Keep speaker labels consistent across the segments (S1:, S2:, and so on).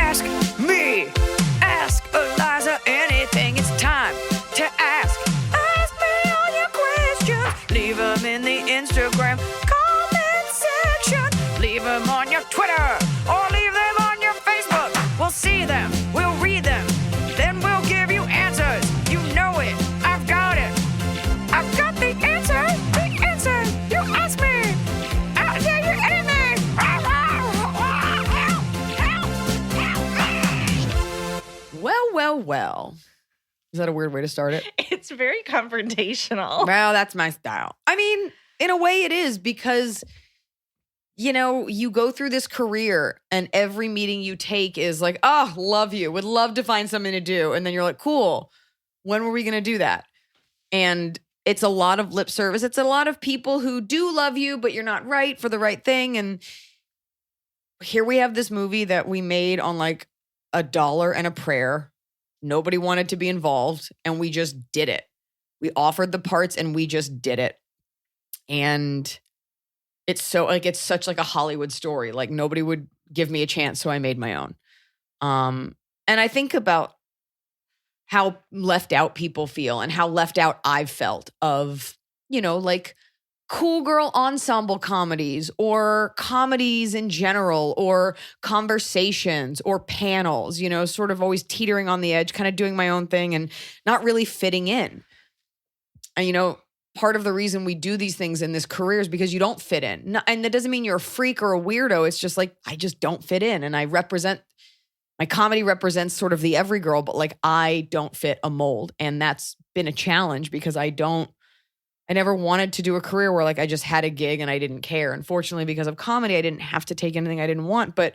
S1: ask me. Ask Iliza anything. It's time to ask. Ask me all your questions. Leave them in the Instagram comment section. Leave them on your Twitter or leave them on your Facebook. We'll see them. We'll read them. Then we'll give you answers. You know it. I've got it. I've got the answer. The answer. You ask me. I'll tell you anything.
S2: Well. Is that a weird way to start it?
S3: It's very confrontational.
S2: Well, that's my style. I mean, in a way it is because, you know, you go through this career and every meeting you take is like, oh, love you. Would love to find something to do. And then you're like, cool. When were we going to do that? And it's a lot of lip service. It's a lot of people who do love you, but you're not right for the right thing. And here we have this movie that we made on like $1 and a prayer. Nobody wanted to be involved, and we just did it. We offered the parts, and we just did it. And it's so like it's such like a Hollywood story. Like nobody would give me a chance, so I made my own. And I think about how left out people feel and how left out I've felt of, you know, like cool girl ensemble comedies or comedies in general or conversations or panels, you know, sort of always teetering on the edge, kind of doing my own thing and not really fitting in. And, you know, part of the reason we do these things in this career is because you don't fit in. And that doesn't mean you're a freak or a weirdo. It's just like, I just don't fit in. And my comedy represents sort of the every girl, but like I don't fit a mold. And that's been a challenge because I never wanted to do a career where like I just had a gig and I didn't care. Unfortunately, because of comedy, I didn't have to take anything I didn't want. But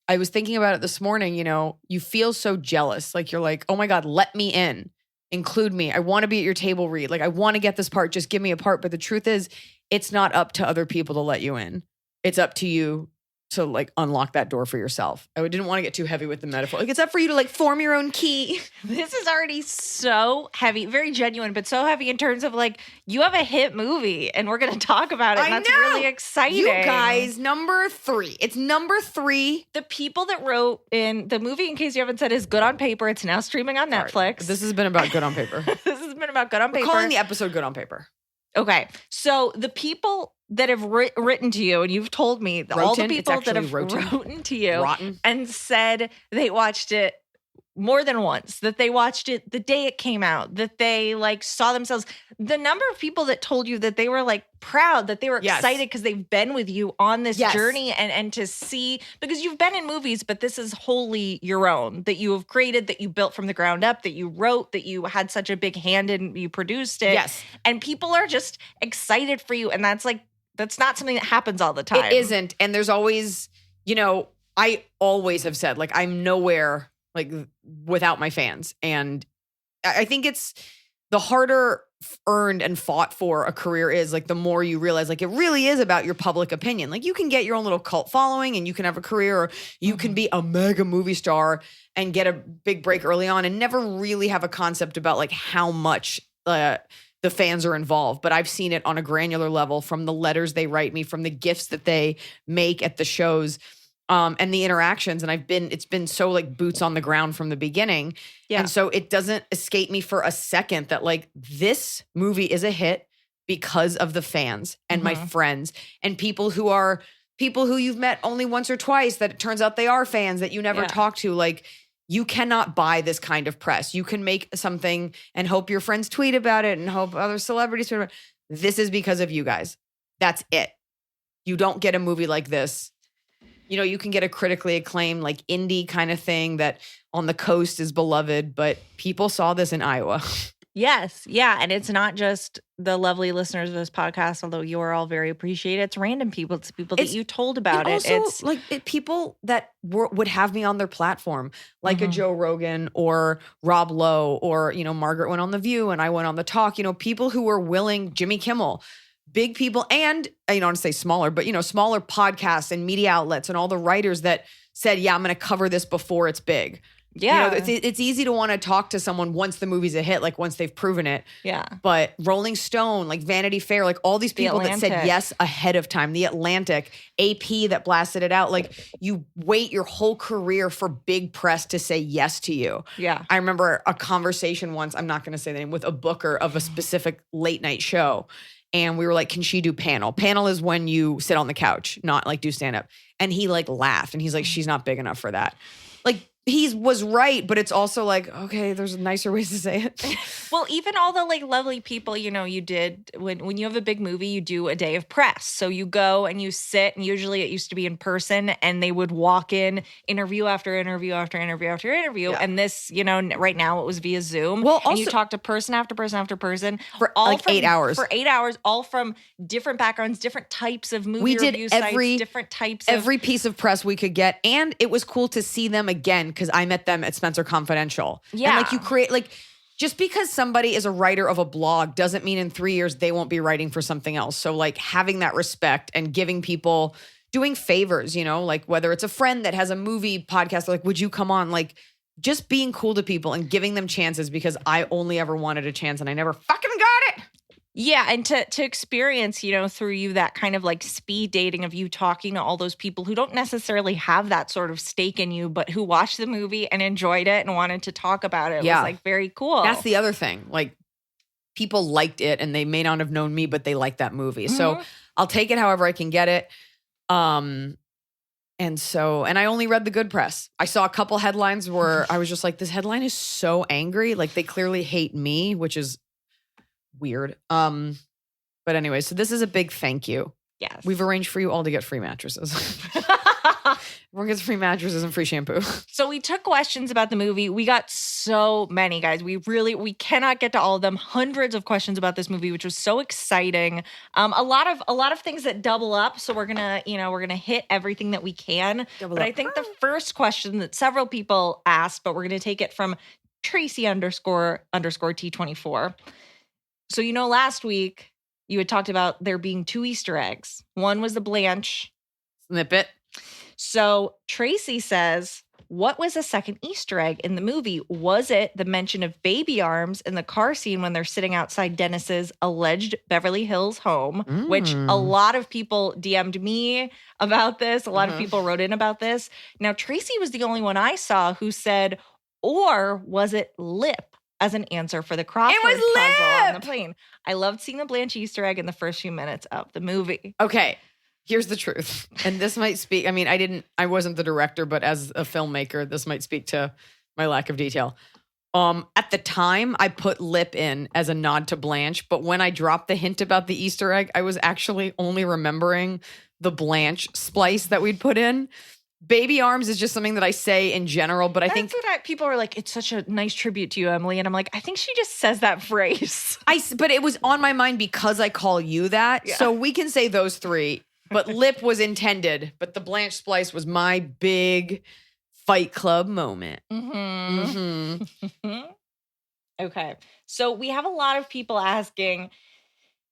S2: I was thinking about it this morning, you know, you feel so jealous. Like you're like, oh my God, let me in. Include me. I want to be at your table read. Like I want to get this part. Just give me a part. But the truth is, it's not up to other people to let you in. It's up to you to like unlock that door for yourself. I didn't want to get too heavy with the metaphor. Like it's up for you to like form your own key.
S3: This is already so heavy, very genuine, but so heavy in terms of like you have a hit movie and we're going to talk about it. And that's really exciting.
S2: You guys, number 3. It's number 3.
S3: The people that wrote in the movie, in case you haven't said, is Good on Paper. It's now streaming on Netflix.
S2: This has been about Good on Paper.
S3: This has been about Good on Paper.
S2: We're calling the episode Good on Paper.
S3: Okay. So the people that have written to you, and you've told me all the people that have written to you and said they watched it more than once, that they watched it the day it came out, that they like saw themselves. The number of people that told you that they were like proud, that they were excited because they've been with you on this journey and to see, because you've been in movies, but this is wholly your own, that you have created, that you built from the ground up, that you wrote, that you had such a big hand in, you produced it.
S2: Yes.
S3: And people are just excited for you. And that's not something that happens all the time.
S2: It isn't. And there's always, you know, I always have said, like, I'm nowhere like without my fans. And I think it's the harder earned and fought for a career is, like, the more you realize, like, it really is about your public opinion. Like, you can get your own little cult following and you can have a career, or you can be a mega movie star and get a big break early on and never really have a concept about like how much the fans are involved. But I've seen it on a granular level from the letters they write me, from the gifts that they make at the shows, and the interactions. And it's been so like boots on the ground from the beginning. Yeah. And so it doesn't escape me for a second that like this movie is a hit because of the fans and my friends and people who you've met only once or twice that it turns out they are fans that you never talked to. Like, you cannot buy this kind of press. You can make something and hope your friends tweet about it and hope other celebrities tweet about it. This is because of you guys. That's it. You don't get a movie like this. You know, you can get a critically acclaimed, like, indie kind of thing that on the coast is beloved, but people saw this in Iowa.
S3: Yes. Yeah. And it's not just the lovely listeners of this podcast, although you are all very appreciated. It's random people. It's people that you told about it.
S2: Also, it's like people that would have me on their platform, like a Joe Rogan or Rob Lowe, or, you know, Margaret went on The View and I went on The Talk, you know, people who were willing, Jimmy Kimmel, big people, and, you know, I want to say smaller, but, you know, smaller podcasts and media outlets and all the writers that said, yeah, I'm going to cover this before it's big.
S3: Yeah.
S2: It's easy to want to talk to someone once the movie's a hit, like once they've proven it.
S3: Yeah.
S2: But Rolling Stone, like Vanity Fair, like all these people that said yes ahead of time, The Atlantic, AP that blasted it out, like you wait your whole career for big press to say yes to you.
S3: Yeah.
S2: I remember a conversation once, I'm not going to say the name, with a booker of a specific late night show. And we were like, can she do panel? Panel is when you sit on the couch, not like do stand up. And he like laughed and he's like, she's not big enough for that. Like, he was right, but it's also like, okay, there's nicer ways to say it.
S3: Well, even all the like lovely people, you did when you have a big movie, you do a day of press. So you go and you sit, and usually it used to be in person, and they would walk in interview after interview after interview after interview. Yeah. And this, right now it was via Zoom.
S2: Well, also,
S3: and you talk to person after person after person
S2: for like 8 hours.
S3: For 8 hours, all from different backgrounds, different types of movie review sites, different types of
S2: every piece of press we could get. And it was cool to see them again because I met them at Spencer Confidential.
S3: Yeah.
S2: And like you create like just because somebody is a writer of a blog doesn't mean in 3 years they won't be writing for something else. So like having that respect and giving people, doing favors, like whether it's a friend that has a movie podcast, like, would you come on? Like just being cool to people and giving them chances because I only ever wanted a chance and I never fucking got it.
S3: Yeah, and to experience, through you that kind of like speed dating of you talking to all those people who don't necessarily have that sort of stake in you, but who watched the movie and enjoyed it and wanted to talk about it. Yeah. Was like very cool.
S2: That's the other thing. Like people liked it and they may not have known me, but they liked that movie. Mm-hmm. So I'll take it however I can get it. And I only read the good press. I saw a couple headlines where I was just like, this headline is so angry. Like they clearly hate me, which is weird. But anyway, so this is a big thank you.
S3: Yes.
S2: We've arranged for you all to get free mattresses. Everyone gets free mattresses and free shampoo.
S3: So we took questions about the movie. We got so many, guys. We cannot get to all of them. Hundreds of questions about this movie, which was so exciting. A lot of things that double up. So we're gonna hit everything that we can. I think the first question that several people asked, but we're gonna take it from Tracy _ T24. So, last week you had talked about there being 2 Easter eggs. One was the Blanche
S2: snippet.
S3: So Tracy says, what was the second Easter egg in the movie? Was it the mention of baby arms in the car scene when they're sitting outside Dennis's alleged Beverly Hills home, which a lot of people DM'd me about this. A lot of people wrote in about this. Now, Tracy was the only one I saw who said, or was it lip? As an answer for the Crawford puzzle on the plane. I loved seeing the Blanche Easter egg in the first few minutes of the movie.
S2: Okay, here's the truth. And this might speak, I wasn't the director, but as a filmmaker, this might speak to my lack of detail. At the time, I put lip in as a nod to Blanche, but when I dropped the hint about the Easter egg, I was actually only remembering the Blanche splice that we'd put in. Baby arms is just something that I say in general, but I think
S3: people are like, it's such a nice tribute to you, Emily. And I'm like, I think she just says that phrase.
S2: But it was on my mind because I call you that. Yeah. So we can say those 3, but lip was intended, but the Blanche splice was my big Fight Club moment.
S3: Okay. So we have a lot of people asking,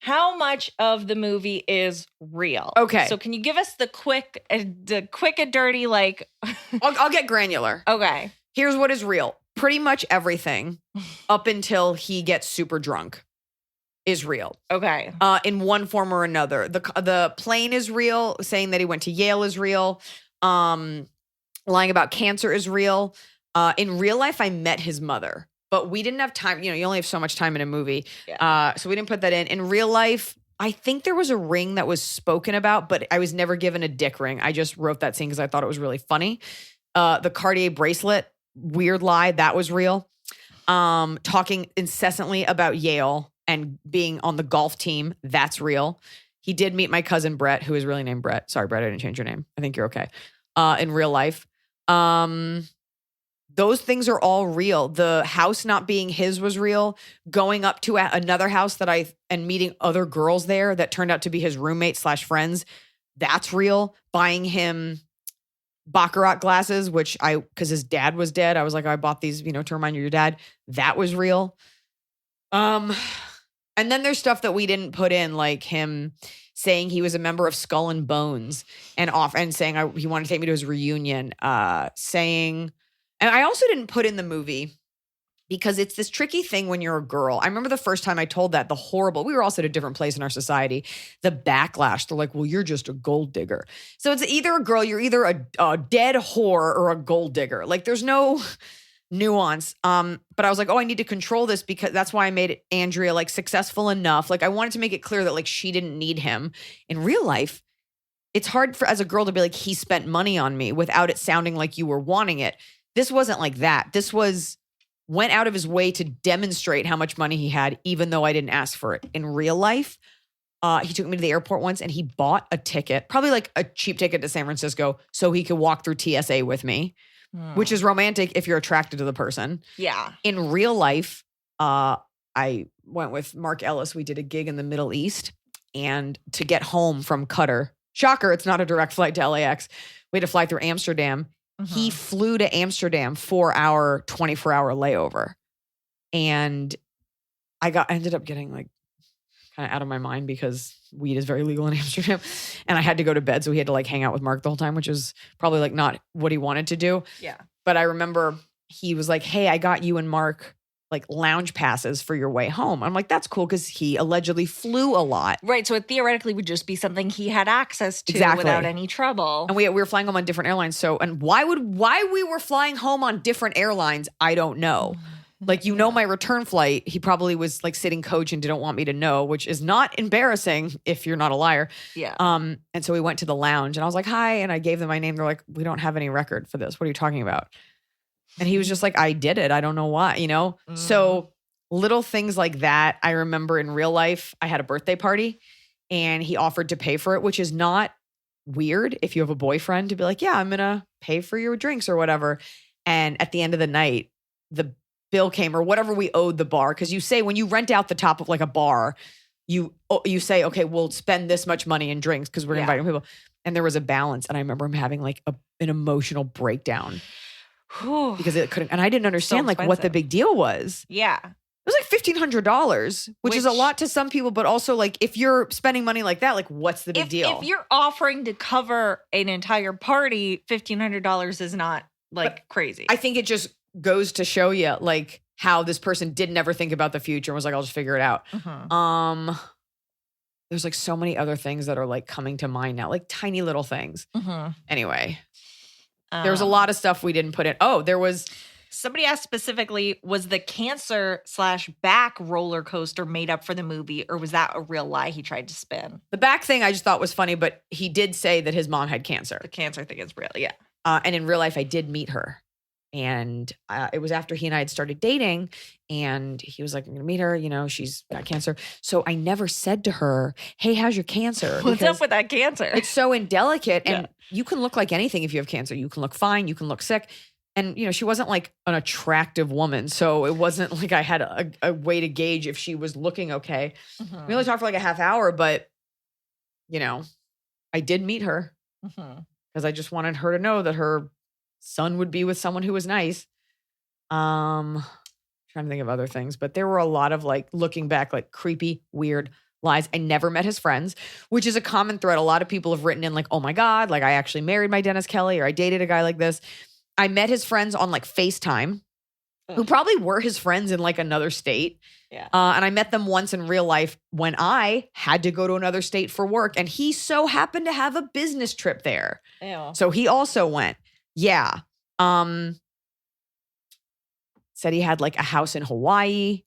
S3: how much of the movie is real?
S2: Okay.
S3: So can you give us the quick and dirty, like...
S2: I'll get granular.
S3: Okay.
S2: Here's what is real. Pretty much everything up until he gets super drunk is real.
S3: Okay.
S2: In one form or another. The plane is real. Saying that he went to Yale is real. Lying about cancer is real. In real life, I met his mother. But we didn't have time. You only have so much time in a movie. Yeah. So we didn't put that in. In real life, I think there was a ring that was spoken about, but I was never given a dick ring. I just wrote that scene because I thought it was really funny. The Cartier bracelet, weird lie, that was real. Talking incessantly about Yale and being on the golf team, that's real. He did meet my cousin Brett, who is really named Brett. Sorry, Brett, I didn't change your name. I think you're okay. In real life. Those things are all real. The house not being his was real. Going up to another house and meeting other girls there that turned out to be his roommate / friends, that's real. Buying him Baccarat glasses, because his dad was dead. I was like, I bought these, to remind you of your dad. That was real. And then there's stuff that we didn't put in, like him saying he was a member of Skull and Bones and saying he wanted to take me to his reunion, saying And I also didn't put in the movie because it's this tricky thing when you're a girl. I remember the first time I told that, we were also at a different place in our society, the backlash. They're like, well, you're just a gold digger. So it's either a girl, you're either a dead whore or a gold digger. Like there's no nuance. But I was like, oh, I need to control this because that's why I made Andrea like successful enough. Like I wanted to make it clear that like she didn't need him. In real life, it's hard as a girl to be like, he spent money on me without it sounding like you were wanting it. This wasn't like that. This went out of his way to demonstrate how much money he had, even though I didn't ask for it. In real life, he took me to the airport once and he bought a ticket, probably like a cheap ticket to San Francisco, so he could walk through TSA with me, which is romantic if you're attracted to the person.
S3: Yeah.
S2: In real life, I went with Mark Ellis. We did a gig in the Middle East, and to get home from Qatar, shocker, it's not a direct flight to LAX. We had to fly through Amsterdam. He flew to Amsterdam for our 24-hour layover. And I ended up getting like kind of out of my mind because weed is very legal in Amsterdam. And I had to go to bed. So he had to like hang out with Mark the whole time, which is probably like not what he wanted to do.
S3: Yeah.
S2: But I remember he was like, hey, I got you and Mark like lounge passes for your way home. I'm like, that's cool because he allegedly flew a lot.
S3: Right. So it theoretically would just be something he had access to without any trouble.
S2: And we were flying home on different airlines. So, and why we were flying home on different airlines, I don't know. Like, know, my return flight, he probably was like sitting coach and didn't want me to know, which is not embarrassing if you're not a liar.
S3: Yeah.
S2: And so we went to the lounge and I was like, hi. And I gave them my name. They're like, we don't have any record for this. What are you talking about? And he was just like, I did it. I don't know why, So little things like that. I remember in real life, I had a birthday party and he offered to pay for it, which is not weird if you have a boyfriend to be like, yeah, I'm going to pay for your drinks or whatever. And at the end of the night, the bill came or whatever we owed the bar. Because you say when you rent out the top of like a bar, you say, okay, we'll spend this much money in drinks because we're inviting people. And there was a balance. And I remember him having like an emotional breakdown. Because it couldn't, and I didn't understand like what the big deal was.
S3: Yeah.
S2: It was like $1,500, which is a lot to some people, but also like if you're spending money like that, like what's the big deal?
S3: If you're offering to cover an entire party, $1,500 is not like crazy.
S2: I think it just goes to show you like how this person did never think about the future and was like, I'll just figure it out. There's like so many other things that are like coming to mind now, like tiny little things. Anyway. There was a lot of stuff we didn't put in. Oh, there was.
S3: Somebody asked specifically, was the cancer/back roller coaster made up for the movie, or was that a real lie he tried to spin?
S2: The back thing I just thought was funny, but he did say that his mom had cancer.
S3: The cancer thing is real, yeah.
S2: And in real life, I did meet her. And it was after he and I had started dating. And he was like, I'm going to meet her. She's got cancer. So I never said to her, hey, how's your cancer?
S3: What's up with that cancer?
S2: It's so indelicate. And you can look like anything if you have cancer. You can look fine. You can look sick. And, she wasn't like an attractive woman. So it wasn't like I had a way to gauge if she was looking okay. We only talked for like a half hour, but, I did meet her because I just wanted her to know that her son would be with someone who was nice. Trying to think of other things, but there were a lot of like looking back, like creepy, weird lies. I never met his friends, which is a common thread. A lot of people have written in like, oh my God, like I actually married my Dennis Kelly or I dated a guy like this. I met his friends on like FaceTime who probably were his friends in like another state.
S3: Yeah.
S2: And I met them once in real life when I had to go to another state for work. And he so happened to have a business trip there.
S3: Ew.
S2: So he also went. Yeah. Said he had like a house in Hawaii.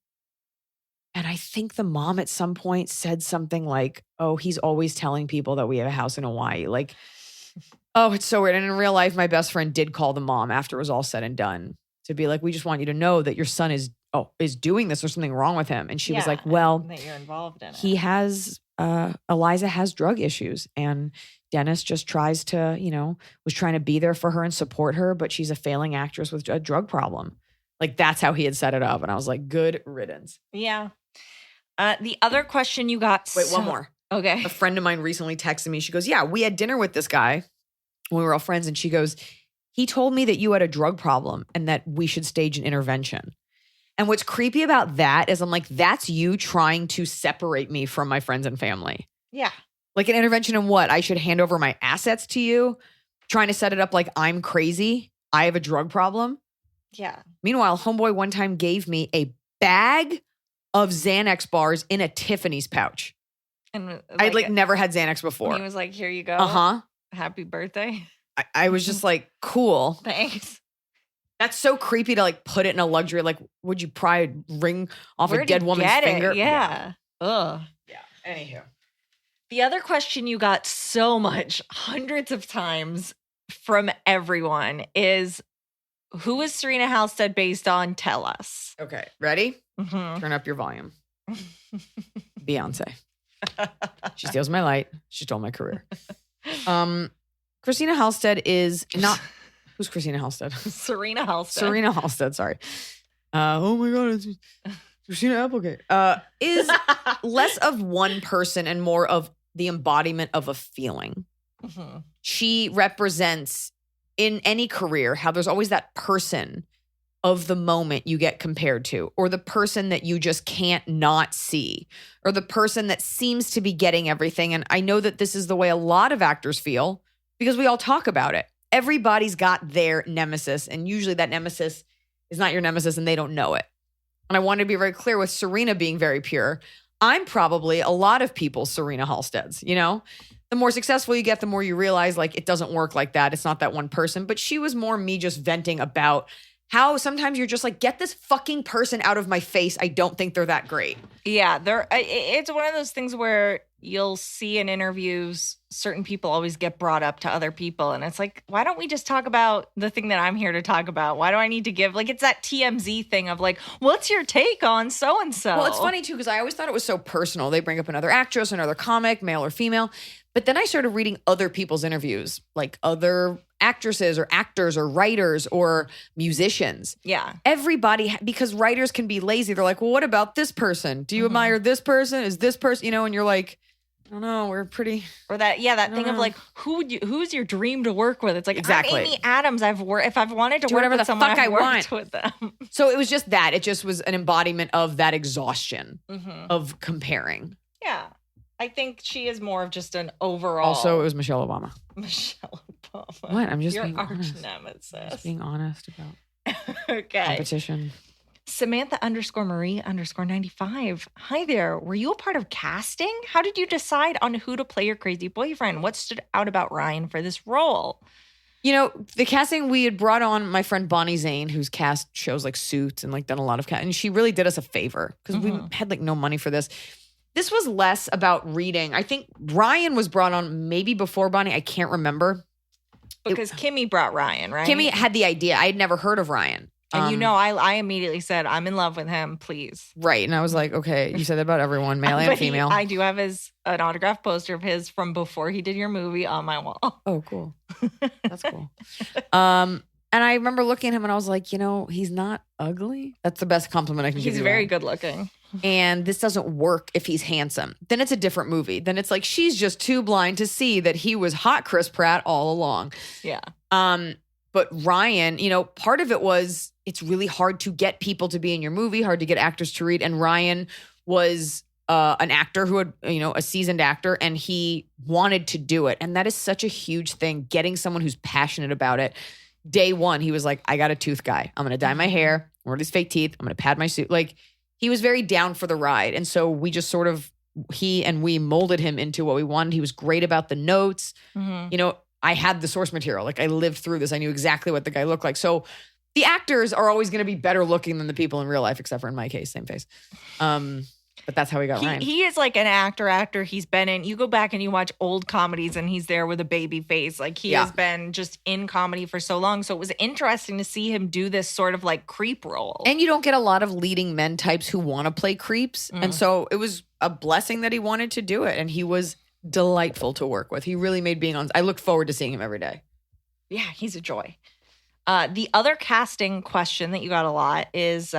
S2: And I think the mom at some point said something like, oh, he's always telling people that we have a house in Hawaii. Like, oh, it's so weird. And in real life, my best friend did call the mom after it was all said and done to be like, we just want you to know that your son is doing this. There's something wrong with him. And she was like, well,
S3: that you're involved in it.
S2: He has, Iliza has drug issues and Dennis just tries to, was trying to be there for her and support her, but she's a failing actress with a drug problem. Like that's how he had set it up. And I was like, good riddance.
S3: Yeah. The other question you got.
S2: Wait, one more.
S3: Okay.
S2: A friend of mine recently texted me. She goes, yeah, we had dinner with this guy when we were all friends. And she goes, he told me that you had a drug problem and that we should stage an intervention. And what's creepy about that is I'm like, that's you trying to separate me from my friends and family.
S3: Yeah.
S2: Like an intervention in what? I should hand over my assets to you? Trying to set it up like I'm crazy. I have a drug problem.
S3: Yeah.
S2: Meanwhile, homeboy one time gave me a bag of Xanax bars in a Tiffany's pouch.
S3: And
S2: I'd never had Xanax before.
S3: He was like, here you go.
S2: Uh-huh.
S3: Happy birthday.
S2: I was just like, cool.
S3: Thanks.
S2: That's so creepy to like put it in a luxury. Like, would you pry a ring off a dead woman's finger?
S3: Yeah. Ugh.
S2: Yeah. Anywho.
S3: The other question you got so much, hundreds of times from everyone is, who is Serena Halstead based on? Tell us.
S2: Okay. Ready?
S3: Mm-hmm.
S2: Turn up your volume. Beyonce. She steals my light. She stole my career. Christina Halstead is not... Who's Christina Halstead?
S3: Serena Halstead.
S2: Serena Halstead, sorry. Oh my God, it's Christina Applegate. Is less of one person and more of the embodiment of a feeling.
S3: Mm-hmm.
S2: She represents, in any career, how there's always that person of the moment you get compared to, or the person that you just can't not see, or the person that seems to be getting everything. And I know that this is the way a lot of actors feel because we all talk about it. Everybody's got their nemesis, and usually that nemesis is not your nemesis and they don't know it. And I want to be very clear with Serena being very pure. I'm probably a lot of people's Serena Halsteads, you know? The more successful you get, the more you realize like it doesn't work like that. It's not that one person. But she was more me just venting about how sometimes you're just like, get this fucking person out of my face. I don't think they're that great.
S3: Yeah, it's one of those things where you'll see in interviews, certain people always get brought up to other people. And it's like, why don't we just talk about the thing that I'm here to talk about? Why do I need to give, like, it's that TMZ thing of like, what's your take on so-and-so?
S2: Well, it's funny too, because I always thought it was so personal. They bring up another actress, another comic, male or female. But then I started reading other people's interviews, like other actresses or actors or writers or musicians.
S3: Yeah.
S2: Everybody, because writers can be lazy. They're like, well, what about this person? Do you admire this person? Is this person, you know, and you're like, I don't know, we're pretty.
S3: Or that thing of like, who's your dream to work with? It's like,
S2: exactly.
S3: I'm Amy Adams. If I've wanted to
S2: do
S3: work
S2: whatever
S3: with
S2: the
S3: someone,
S2: fuck
S3: I've
S2: I
S3: worked
S2: want
S3: with them.
S2: So it was just that. It just was an embodiment of that exhaustion
S3: Mm-hmm.
S2: of comparing.
S3: Yeah. I think she is more of just an overall.
S2: Also, it was Michelle Obama.
S3: Michelle Obama.
S2: What? I'm just
S3: your
S2: being
S3: arch
S2: honest.
S3: nemesis.
S2: Just being honest about
S3: Okay.
S2: competition.
S3: Samantha_Marie_95. Hi there. Were you a part of casting? How did you decide on who to play your crazy boyfriend? What stood out about Ryan for this role?
S2: You know, the casting, we had brought on my friend Bonnie Zane, who's cast shows like Suits and like done a lot of and she really did us a favor because we had like no money for this. This was less about reading. I think Ryan was brought on maybe before Bonnie. I can't remember.
S3: Because Kimmy brought Ryan, right?
S2: Kimmy had the idea. I had never heard of Ryan.
S3: And I immediately said, I'm in love with him, please.
S2: Right. And I was like, okay, you said that about everyone, male and female.
S3: I do have an autographed poster of his from before he did your movie on my wall.
S2: Oh, cool. That's cool. And I remember looking at him and I was like, you know, he's not ugly. That's the best compliment I can give you.
S3: He's very good looking.
S2: And this doesn't work if he's handsome. Then it's a different movie. Then it's like, she's just too blind to see that he was hot Chris Pratt all along.
S3: Yeah.
S2: But Ryan, you know, part of it was it's really hard to get people to be in your movie, hard to get actors to read. And Ryan was an actor who had, you know, a seasoned actor, and he wanted to do it. And that is such a huge thing, getting someone who's passionate about it. Day one, he was like, I got a tooth guy. I'm going to dye my hair, wear these fake teeth. I'm going to pad my suit. Like, he was very down for the ride. And so we just sort of, we molded him into what we wanted. He was great about the notes.
S3: Mm-hmm.
S2: You know, I had the source material. Like, I lived through this. I knew exactly what the guy looked like. So the actors are always going to be better looking than the people in real life, except for in my case, same face. But that's how we got Ryan.
S3: He is like an actor. He's been in, you go back and you watch old comedies and he's there with a baby face. Like, he has been just in comedy for so long. So it was interesting to see him do this sort of like creep role.
S2: And you don't get a lot of leading men types who want to play creeps. And so it was a blessing that he wanted to do it. And he was delightful to work with. He really made being on. I look forward to seeing him every day.
S3: Yeah, he's a joy. The other casting question that you got a lot is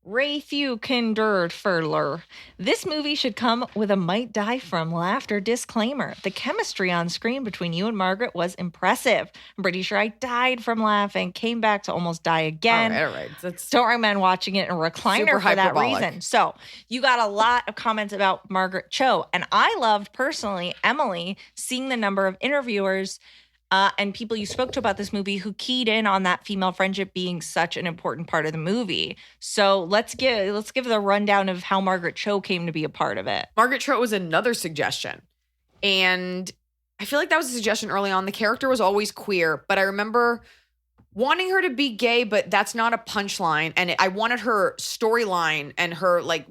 S3: Raythew Kinderfurler. This movie should come with a might die from laughter disclaimer. The chemistry on screen between you and Margaret was impressive. I'm pretty sure I died from laughing, came back to almost die again.
S2: All right.
S3: Don't recommend watching it in a recliner for that reason. So you got a lot of comments about Margaret Cho. And I loved personally, Emily, seeing the number of interviewers and people you spoke to about this movie who keyed in on that female friendship being such an important part of the movie. So let's give the rundown of how Margaret Cho came to be a part of it.
S2: Margaret Cho was another suggestion. And I feel like that was a suggestion early on. The character was always queer, but I remember wanting her to be gay, but that's not a punchline. And I wanted her storyline and her like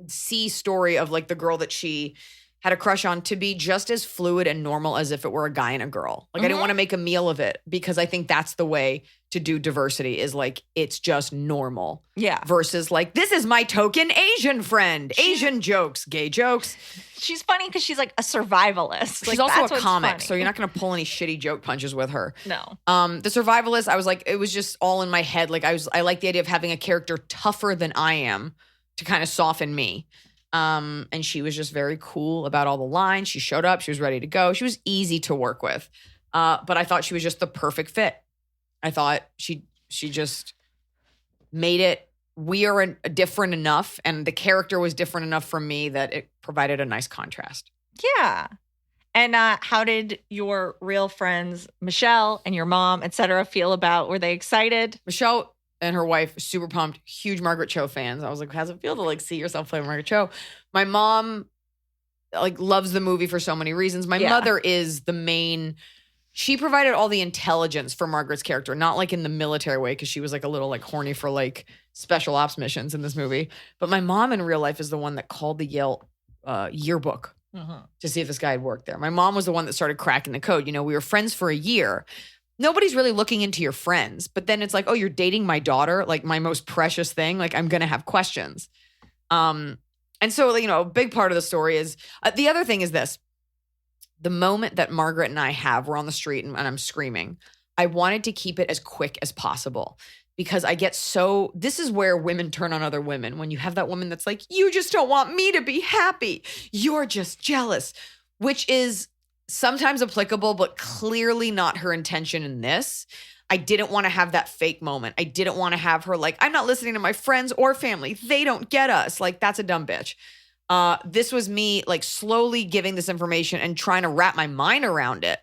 S2: C story of like the girl that she had a crush on to be just as fluid and normal as if it were a guy and a girl. Like I didn't want to make a meal of it because I think that's the way to do diversity is like, it's just normal.
S3: Yeah.
S2: Versus like, this is my token Asian friend. Asian jokes, gay jokes.
S3: She's funny because she's like a survivalist.
S2: She's
S3: like,
S2: also a comic, so you're not going to pull any shitty joke punches with her.
S3: No.
S2: The survivalist, I was like, it was just all in my head. Like I like the idea of having a character tougher than I am to kind of soften me. And she was just very cool about all the lines. She showed up. She was ready to go. She was easy to work with. But I thought she was just the perfect fit. I thought she just made it weird and different enough. And the character was different enough from me that it provided a nice contrast.
S3: Yeah. And how did your real friends, Michelle and your mom, et cetera, feel about, were they excited?
S2: Michelle and her wife, super pumped, huge Margaret Cho fans. I was like, how's it feel to like see yourself play Margaret Cho? My mom like loves the movie for so many reasons. My mother is the main, she provided all the intelligence for Margaret's character, not like in the military way, because she was like a little like horny for like special ops missions in this movie. But my mom in real life is the one that called the Yale yearbook to see if this guy had worked there. My mom was the one that started cracking the code. You know, we were friends for a year. Nobody's really looking into your friends, but then it's like, oh, you're dating my daughter, like my most precious thing. Like I'm going to have questions. And so, you know, a big part of the story is, the other thing is this, the moment that Margaret and I have, we're on the street and I'm screaming. I wanted to keep it as quick as possible because I get so, this is where women turn on other women. When you have that woman that's like, you just don't want me to be happy. You're just jealous, which is sometimes applicable, but clearly not her intention in this. I didn't want to have that fake moment. I didn't want to have her like, I'm not listening to my friends or family. They don't get us. Like, that's a dumb bitch. This was me like slowly giving this information and trying to wrap my mind around it.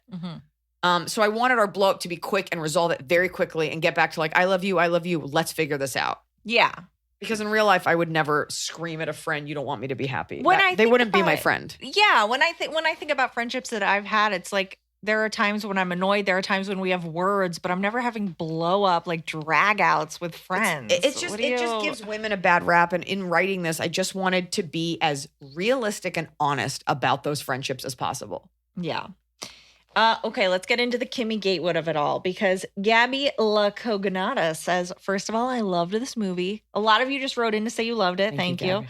S2: So I wanted our blow up to be quick and resolve it very quickly and get back to like, I love you. Let's figure this out.
S3: Yeah.
S2: Because in real life, I would never scream at a friend, you don't want me to be happy.
S3: When
S2: they wouldn't be my friend.
S3: Yeah. When I think about friendships that I've had, it's like there are times when I'm annoyed. There are times when we have words, but I'm never having blow up, like drag outs with friends.
S2: It just gives women a bad rap. And in writing this, I just wanted to be as realistic and honest about those friendships as possible.
S3: Yeah. Okay, let's get into the Kimmy Gatewood of it all, because Gabby La Cogonata says, first of all, I loved this movie. A lot of you just wrote in to say you loved it. Thank you.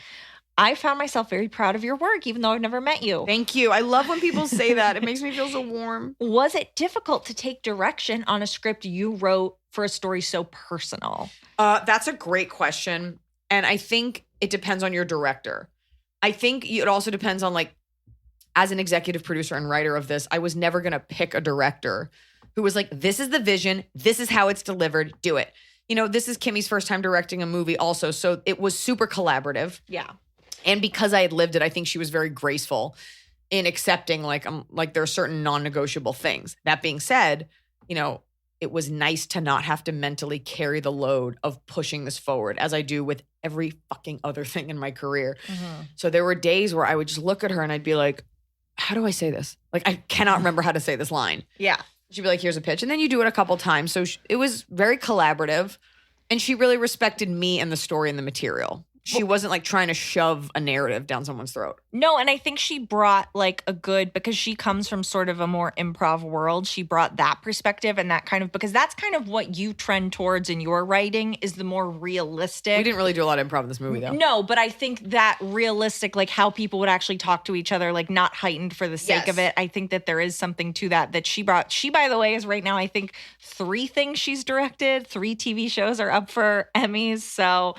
S3: I found myself very proud of your work, even though I've never met you.
S2: Thank you. I love when people say that. It makes me feel so warm.
S3: Was it difficult to take direction on a script you wrote for a story so personal?
S2: That's a great question. And I think it depends on your director. I think it also depends on like, as an executive producer and writer of this, I was never going to pick a director who was like, this is the vision. This is how it's delivered. Do it. You know, this is Kimmy's first time directing a movie also. So it was super collaborative.
S3: Yeah.
S2: And because I had lived it, I think she was very graceful in accepting like there are certain non-negotiable things. That being said, you know, it was nice to not have to mentally carry the load of pushing this forward as I do with every fucking other thing in my career. So there were days where I would just look at her and I'd be like, how do I say this? Like, I cannot remember how to say this line.
S3: Yeah.
S2: She'd be like, here's a pitch. And then you do it a couple times. So it was very collaborative. And she really respected me and the story and the material. She wasn't like trying to shove a narrative down someone's throat.
S3: No, and I think she brought like a good, because she comes from sort of a more improv world, she brought that perspective and that kind of, because that's kind of what you trend towards in your writing is the more realistic.
S2: We didn't really do a lot of improv in this movie though.
S3: No, but I think that realistic, like how people would actually talk to each other, like not heightened for the sake of it. I think that there is something to that she brought. She, by the way, is right now, I think 3 things she's directed, 3 TV shows are up for Emmys. So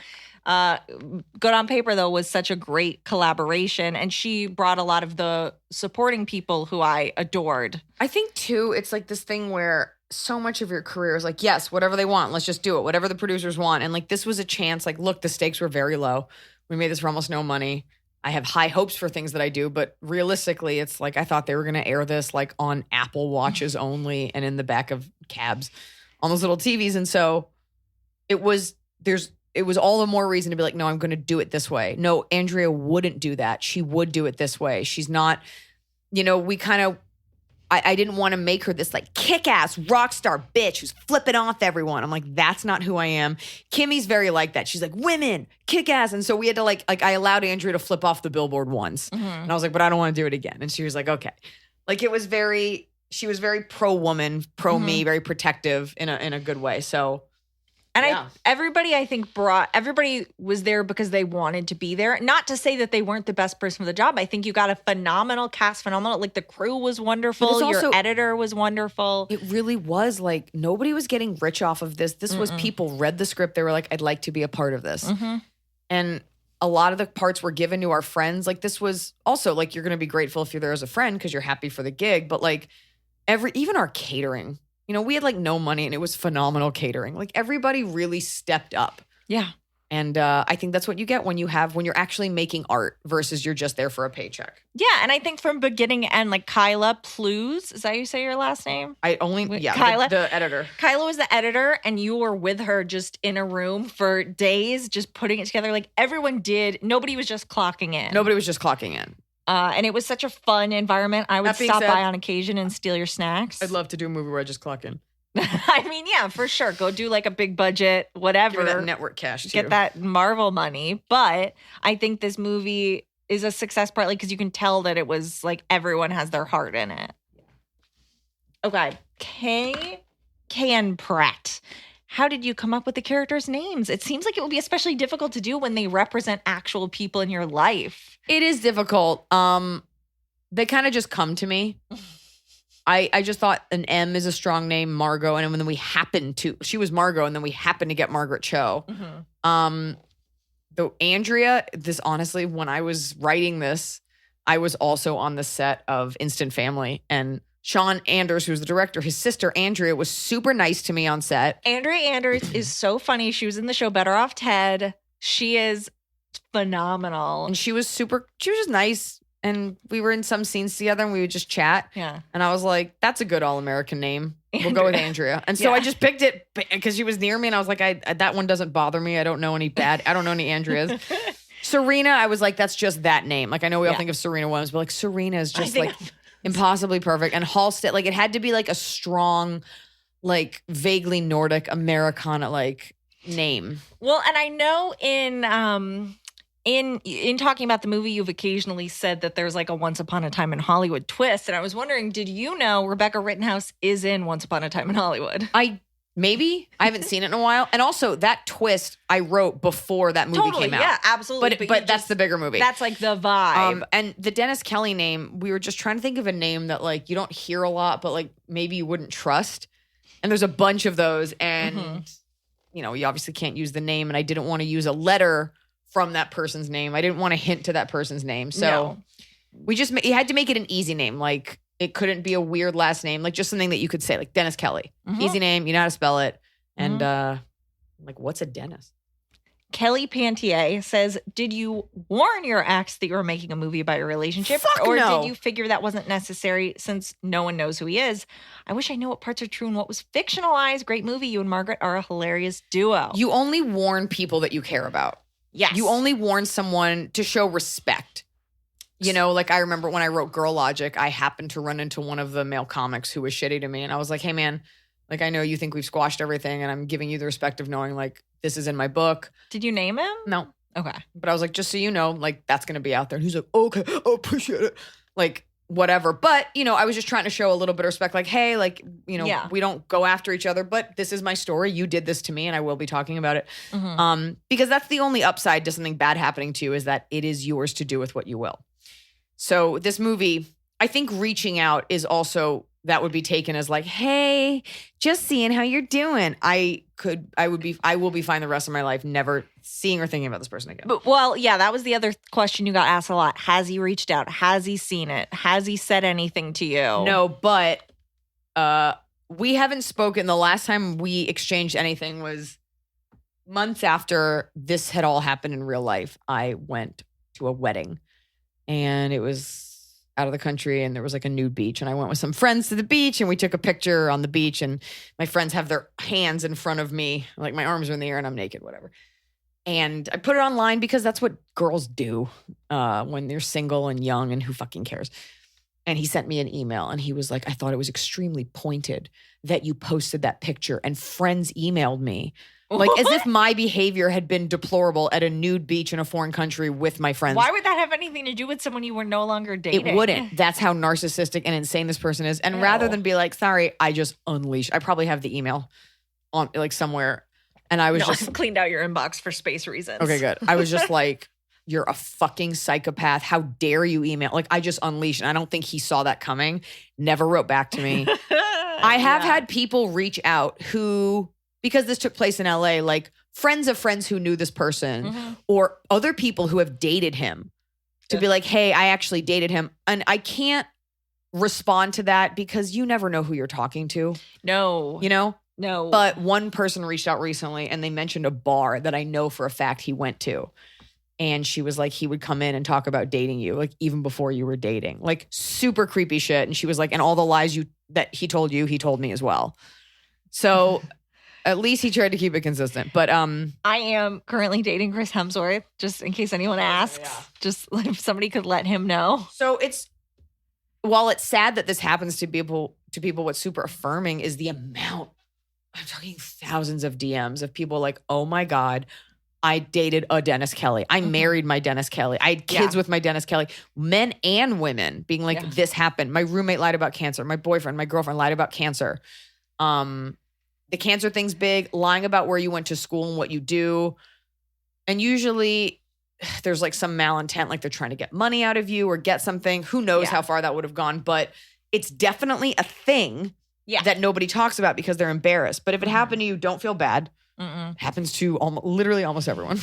S3: Good on Paper, though, was such a great collaboration. And she brought a lot of the supporting people who I adored.
S2: I think, too, it's like this thing where so much of your career is like, yes, whatever they want, let's just do it. Whatever the producers want. And like, this was a chance. Like, look, the stakes were very low. We made this for almost no money. I have high hopes for things that I do, but realistically, it's like I thought they were going to air this like on Apple Watches only and in the back of cabs on those little TVs. And so it was all the more reason to be like, no, I'm going to do it this way. No, Andrea wouldn't do that. She would do it this way. She's not, we kind of, I didn't want to make her this like kick-ass rock star bitch who's flipping off everyone. I'm like, that's not who I am. Kimmy's very like that. She's like, women, kick-ass. And so we had to like I allowed Andrea to flip off the billboard once. Mm-hmm. And I was like, but I don't want to do it again. And she was like, okay. Like she was very pro-woman, pro-me, very protective in a good way. So.
S3: And everybody was there because they wanted to be there. Not to say that they weren't the best person for the job. I think you got a phenomenal cast, like the crew was wonderful. Your editor was wonderful.
S2: It really was like nobody was getting rich off of this. This was people read the script. They were like, I'd like to be a part of this. Mm-hmm. And a lot of the parts were given to our friends. Like this was also like, you're going to be grateful if you're there as a friend because you're happy for the gig. But like even our catering. We had like no money and it was phenomenal catering. Like everybody really stepped up.
S3: Yeah.
S2: And I think that's what you get when you're actually making art versus you're just there for a paycheck.
S3: Yeah. And I think from beginning to end, like Kyla Plews, is that how you say your last name?
S2: Kyla. The editor.
S3: Kyla was the editor and you were with her just in a room for days, just putting it together. Like everyone did. Nobody was just clocking in. And it was such a fun environment. I would stop by on occasion and steal your snacks.
S2: I'd love to do a movie where I just clock in.
S3: I mean, yeah, for sure. Go do like a big budget, whatever.
S2: Give that network cash, too.
S3: Get that Marvel money. But I think this movie is a success partly because you can tell that it was like everyone has their heart in it. Okay. K.N. Pratt. How did you come up with the characters' names? It seems like it would be especially difficult to do when they represent actual people in your life.
S2: It is difficult. They kind of just come to me. I just thought an M is a strong name, Margot, and then she was Margot, and then we happened to get Margaret Cho. Mm-hmm. Though Andrea, honestly, when I was writing this, I was also on the set of Instant Family, and Sean Anders, who's the director, his sister, Andrea, was super nice to me on set.
S3: Andrea Anders is so funny. She was in the show Better Off Ted. She is phenomenal.
S2: And she was just nice. And we were in some scenes together and we would just chat.
S3: Yeah.
S2: And I was like, that's a good all-American name. We'll go with Andrea. And so I just picked it because she was near me and I was like, that one doesn't bother me. I don't know any Andreas. Serena, I was like, that's just that name. Like, I know we all think of Serena Williams, but like Serena is just like impossibly perfect. And Halstead, like it had to be like a strong, like vaguely Nordic Americana like name.
S3: Well, and I know in talking about the movie, you've occasionally said that there's like a Once Upon a Time in Hollywood twist. And I was wondering, did you know Rebecca Rittenhouse is in Once Upon a Time in Hollywood?
S2: Maybe. I haven't seen it in a while. And also that twist I wrote before that movie came out.
S3: Yeah, absolutely.
S2: But that's the bigger movie.
S3: That's like the vibe.
S2: And the Dennis Kelly name, we were just trying to think of a name that like you don't hear a lot, but like maybe you wouldn't trust. And there's a bunch of those. And, you obviously can't use the name. And I didn't want to use a letter from that person's name. I didn't want to hint to that person's name. So you had to make it an easy name. Like it couldn't be a weird last name, like just something that you could say, like Dennis Kelly. Easy name, you know how to spell it. And like, what's a Dennis?
S3: Kelly Pantier says, did you warn your ex that you were making a movie about your relationship?
S2: Or
S3: did you figure that wasn't necessary since no one knows who he is? I wish I knew what parts are true and what was fictionalized. Great movie. You and Margaret are a hilarious duo.
S2: You only warn people that you care about.
S3: Yes.
S2: You only warn someone to show respect. Like I remember when I wrote Girl Logic, I happened to run into one of the male comics who was shitty to me. And I was like, hey, man, like I know you think we've squashed everything and I'm giving you the respect of knowing like this is in my book.
S3: Did you name him?
S2: No.
S3: Okay.
S2: But I was like, just so you know, like that's going to be out there. And he's like, okay, I appreciate it. Like whatever. But, I was just trying to show a little bit of respect. Like, hey, like, we don't go after each other, but this is my story. You did this to me and I will be talking about it. Because that's the only upside to something bad happening to you is that it is yours to do with what you will. So this movie, I think reaching out is also, that would be taken as like, hey, just seeing how you're doing. I will be fine the rest of my life, never seeing or thinking about this person again.
S3: But, well, yeah, that was the other question you got asked a lot. Has he reached out? Has he seen it? Has he said anything to you?
S2: No, but we haven't spoken. The last time we exchanged anything was months after this had all happened in real life. I went to a wedding and it was out of the country, and there was like a nude beach, and I went with some friends to the beach, and we took a picture on the beach, and my friends have their hands in front of me, like my arms are in the air and I'm naked, whatever. And I put it online because that's what girls do when they're single and young, and who fucking cares. And he sent me an email, and he was like, I thought it was extremely pointed that you posted that picture, and friends emailed me. Like, as if my behavior had been deplorable at a nude beach in a foreign country with my friends.
S3: Why would that have anything to do with someone you were no longer dating?
S2: It wouldn't. That's how narcissistic and insane this person is. And rather than be like, sorry, I just unleashed. I probably have the email on like somewhere. And I was
S3: I've cleaned out your inbox for space reasons.
S2: Okay, good. I was just like, you're a fucking psychopath. How dare you email? Like, I just unleashed. And I don't think he saw that coming. Never wrote back to me. I have had people reach out who... because this took place in LA, like friends of friends who knew this person or other people who have dated him to be like, hey, I actually dated him. And I can't respond to that because you never know who you're talking to.
S3: No.
S2: You know?
S3: No.
S2: But one person reached out recently and they mentioned a bar that I know for a fact he went to. And she was like, he would come in and talk about dating you, like even before you were dating. Like super creepy shit. And she was like, and all the lies that he told you, he told me as well. So... at least he tried to keep it consistent. But
S3: I am currently dating Chris Hemsworth, just in case anyone asks. Just if somebody could let him know.
S2: So while it's sad that this happens to people, what's super affirming is the amount. I'm talking thousands of DMs of people like, oh my God, I dated a Dennis Kelly. I married my Dennis Kelly. I had kids with my Dennis Kelly. Men and women being like, this happened. My roommate lied about cancer. My boyfriend, my girlfriend lied about cancer. The cancer thing's big, lying about where you went to school and what you do. And usually there's like some malintent, like they're trying to get money out of you or get something. Who knows how far that would have gone, but it's definitely a thing that nobody talks about because they're embarrassed. But if it happened to you, don't feel bad. It happens to literally almost everyone.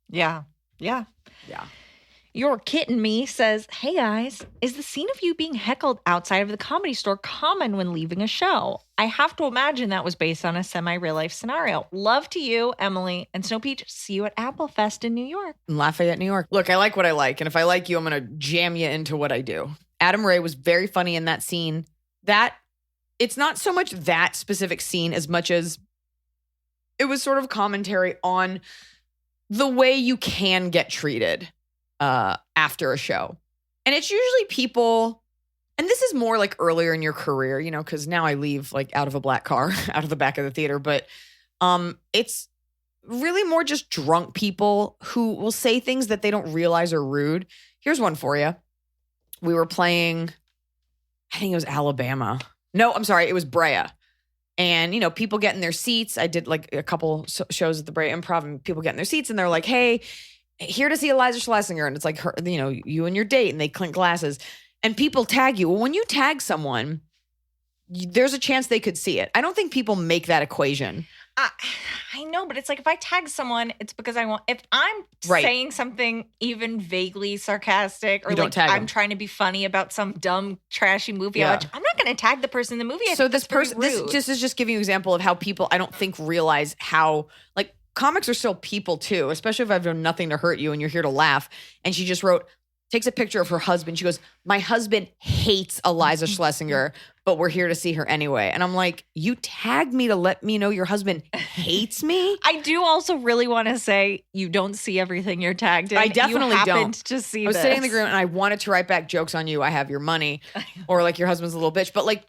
S3: Yeah. Your Kitten Me says, hey guys, is the scene of you being heckled outside of the Comedy Store common when leaving a show? I have to imagine that was based on a semi-real life scenario. Love to you, Emily and Snow Peach. See you at Applefest in New York.
S2: In Lafayette, New York. Look, I like what I like. And if I like you, I'm going to jam you into what I do. Adam Ray was very funny in that scene. It's not so much that specific scene as much as it was sort of commentary on the way you can get treated after a show. And it's usually people, and this is more like earlier in your career, you know, because now I leave like out of a black car, out of the back of the theater, but it's really more just drunk people who will say things that they don't realize are rude. Here's one for you. We were playing, I think it was Alabama. No, I'm sorry, it was Brea. And, you know, people get in their seats. I did like a couple shows at the Brea Improv, and people get in their seats and they're like, hey, here to see Iliza Schlesinger. And it's like, her, you know, you and your date, and they clink glasses. And people tag you. Well, when you tag someone, there's a chance they could see it. I don't think people make that equation.
S3: I know, but it's like if I tag someone, it's because I want, if I'm saying something even vaguely sarcastic or like I'm trying to be funny about some dumb, trashy movie, I'm not going to tag the person in the movie.
S2: So this person, this is just giving you an example of how people, I don't think, realize how, like, comics are still people too, especially if I've done nothing to hurt you and you're here to laugh. And she just takes a picture of her husband. She goes, my husband hates Iliza Schlesinger, but we're here to see her anyway. And I'm like, you tagged me to let me know your husband hates me?
S3: I do also really want to say you don't see everything you're tagged in.
S2: I definitely
S3: don't. To see
S2: I was sitting in the room and I wanted to write back jokes on you. I have your money. Or like your husband's a little bitch. But like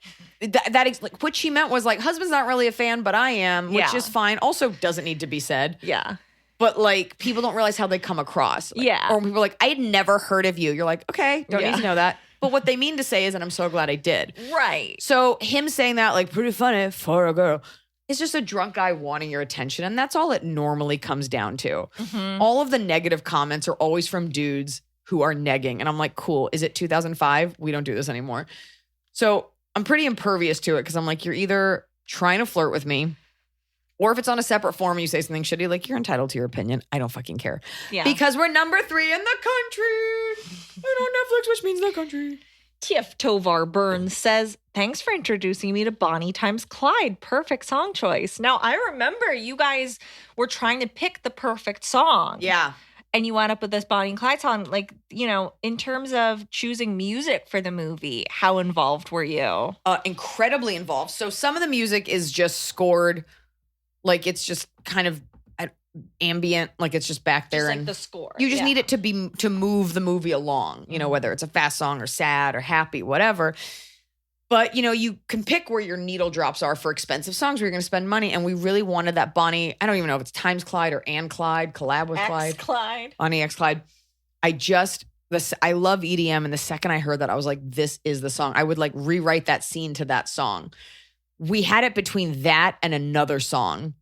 S2: like what she meant was like, husband's not really a fan, but I am, which is fine. Also doesn't need to be said.
S3: Yeah.
S2: But like people don't realize how they come across. Like,
S3: yeah.
S2: Or when people are like, I had never heard of you. You're like, okay, don't need to know that. But what they mean to say is, and I'm so glad I did.
S3: Right.
S2: So him saying that, like, pretty funny for a girl, is just a drunk guy wanting your attention. And that's all it normally comes down to. Mm-hmm. All of the negative comments are always from dudes who are negging. And I'm like, cool. Is it 2005? We don't do this anymore. So I'm pretty impervious to it because I'm like, you're either trying to flirt with me, or if it's on a separate form and you say something shitty, like, you're entitled to your opinion. I don't fucking care. Yeah. Because we're number 3 in the country. And on Netflix, which means the country.
S3: Tiff Tovar Burns says, thanks for introducing me to Bonnie times Clyde. Perfect song choice. Now, I remember you guys were trying to pick the perfect song.
S2: Yeah.
S3: and you wound up with this Bonnie and Clyde song. Like, you know, in terms of choosing music for the movie, how involved were you?
S2: Incredibly involved. So some of the music is just scored, like it's just kind of ambient, like it's just back there.
S3: Just like
S2: and
S3: the score.
S2: You just need it to move the movie along, you know, whether it's a fast song or sad or happy, whatever. But, you know, you can pick where your needle drops are for expensive songs where you're going to spend money. And we really wanted that Bonnie, I don't even know if it's Times Clyde or Ann Clyde, collab with Clyde.
S3: Clyde.
S2: Bonnie X Clyde. I love EDM. And the second I heard that, I was like, this is the song. I would like rewrite that scene to that song. We had it between that and another song.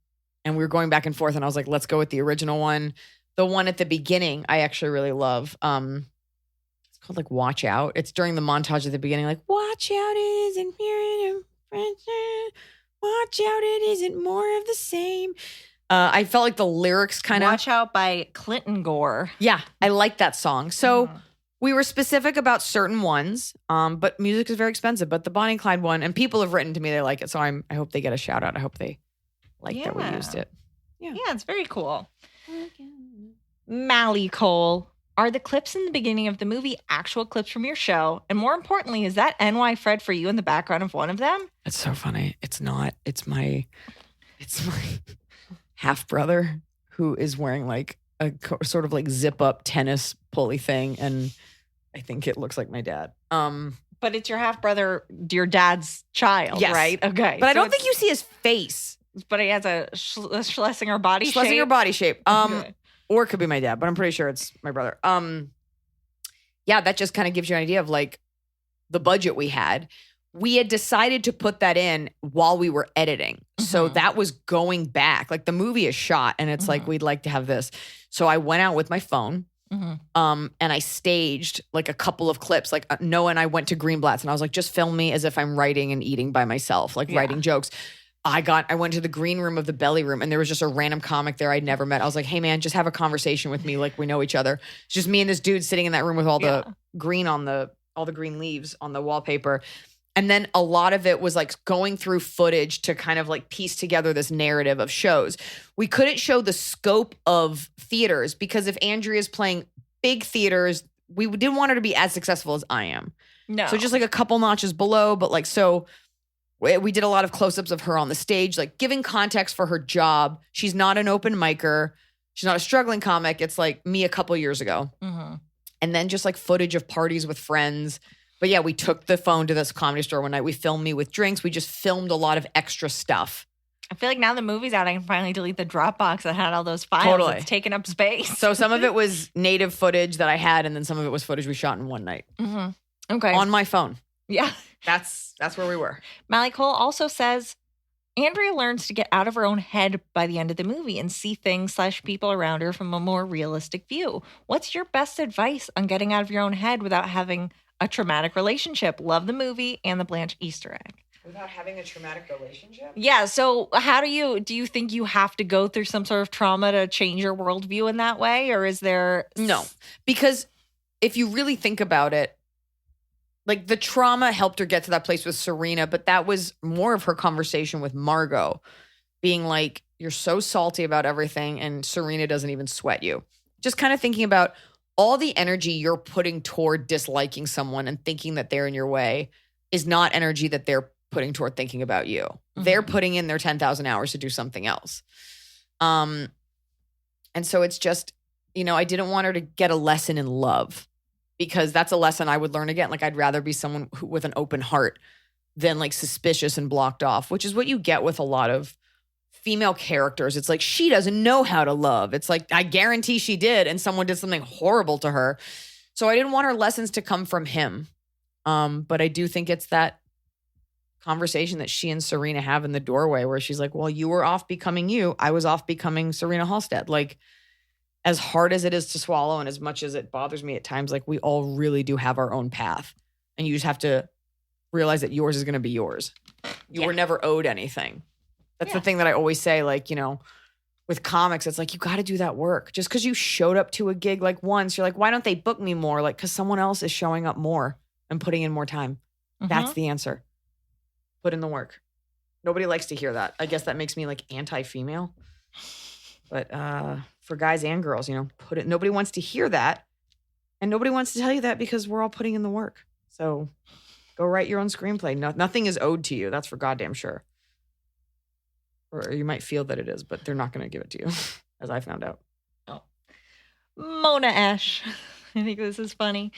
S2: And we were going back and forth. And I was like, let's go with the original one. The one at the beginning, I actually really love. It's called like Watch Out. It's during the montage at the beginning, like, watch out, it isn't here. Watch out, it isn't more of the same. I felt like the lyrics kind of.
S3: Watch Out by Clinton Gore.
S2: Yeah, I like that song. So we were specific about certain ones, but music is very expensive. But the Bonnie and Clyde one, and people have written to me, they like it. So I hope they get a shout out. I hope they like that we used it.
S3: Yeah, it's very cool. Mally Cole, are the clips in the beginning of the movie actual clips from your show? And more importantly, is that NY Fred for you in the background of one of them?
S2: It's so funny. It's not. It's my half brother who is wearing like a sort of like zip up tennis pulley thing, and I think it looks like my dad.
S3: But it's your half brother, your dad's child,
S2: yes.
S3: right? Okay,
S2: but I don't think you see his face.
S3: But he has a Schlesinger body shape.
S2: Schlesinger body shape. Or it could be my dad, but I'm pretty sure it's my brother. Yeah, that just kind of gives you an idea of like the budget we had. We had decided to put that in while we were editing. So that was going back. Like the movie is shot and it's like, we'd like to have this. So I went out with my phone and I staged like a couple of clips. Like Noah and I went to Greenblatt's and I was like, just film me as if I'm writing and eating by myself, like writing jokes. I went to the green room of the belly room and there was just a random comic there I'd never met. I was like, hey man, just have a conversation with me. Like we know each other. It's just me and this dude sitting in that room with all the green all the green leaves on the wallpaper. And then a lot of it was like going through footage to kind of like piece together this narrative of shows. We couldn't show the scope of theaters because if Andrea's playing big theaters, we didn't want her to be as successful as I am.
S3: No.
S2: So just like a couple notches below, but like so we did a lot of close-ups of her on the stage, like giving context for her job. She's not an open micer. She's not a struggling comic. It's like me a couple years ago. And then just like footage of parties with friends. But yeah, we took the phone to this comedy store one night. We filmed me with drinks. We just filmed a lot of extra stuff.
S3: I feel like now the movie's out, I can finally delete the Dropbox that had all those files.
S2: Totally.
S3: It's taking up space.
S2: So some of it was native footage that I had, and then some of it was footage we shot in one night.
S3: Okay.
S2: On my phone.
S3: Yeah.
S2: That's where we were.
S3: Mally Cole also says, Andrea learns to get out of her own head by the end of the movie and see things / people around her from a more realistic view. What's your best advice on getting out of your own head without having a traumatic relationship? Love the movie and the Blanche Easter egg.
S2: Without having a traumatic relationship?
S3: Yeah. So how do you think you have to go through some sort of trauma to change your worldview in that way? Or is there...
S2: No, because if you really think about it, like the trauma helped her get to that place with Serena, but that was more of her conversation with Margot being like, you're so salty about everything and Serena doesn't even sweat you. Just kind of thinking about all the energy you're putting toward disliking someone and thinking that they're in your way is not energy that they're putting toward thinking about you. They're putting in their 10,000 hours to do something else. And so it's just, you know, I didn't want her to get a lesson in love. Because that's a lesson I would learn again. Like I'd rather be someone with an open heart than like suspicious and blocked off, which is what you get with a lot of female characters. It's like, she doesn't know how to love. It's like, I guarantee she did. And someone did something horrible to her. So I didn't want her lessons to come from him. But I do think it's that conversation that she and Serena have in the doorway where she's like, well, you were off becoming you. I was off becoming Serena Halstead. Like, as hard as it is to swallow and as much as it bothers me at times, like we all really do have our own path. And you just have to realize that yours is going to be yours. You were never owed anything. That's the thing that I always say, like, you know, with comics, it's like, you got to do that work. Just because you showed up to a gig like once, you're like, why don't they book me more? Like, because someone else is showing up more and putting in more time. That's the answer. Put in the work. Nobody likes to hear that. I guess that makes me like anti-female. But for guys and girls, put it. Nobody wants to hear that. And nobody wants to tell you that because we're all putting in the work. So go write your own screenplay. Nothing is owed to you. That's for goddamn sure. Or you might feel that it is, but they're not going to give it to you, as I found out.
S3: Oh. Mona Ash. I think this is funny.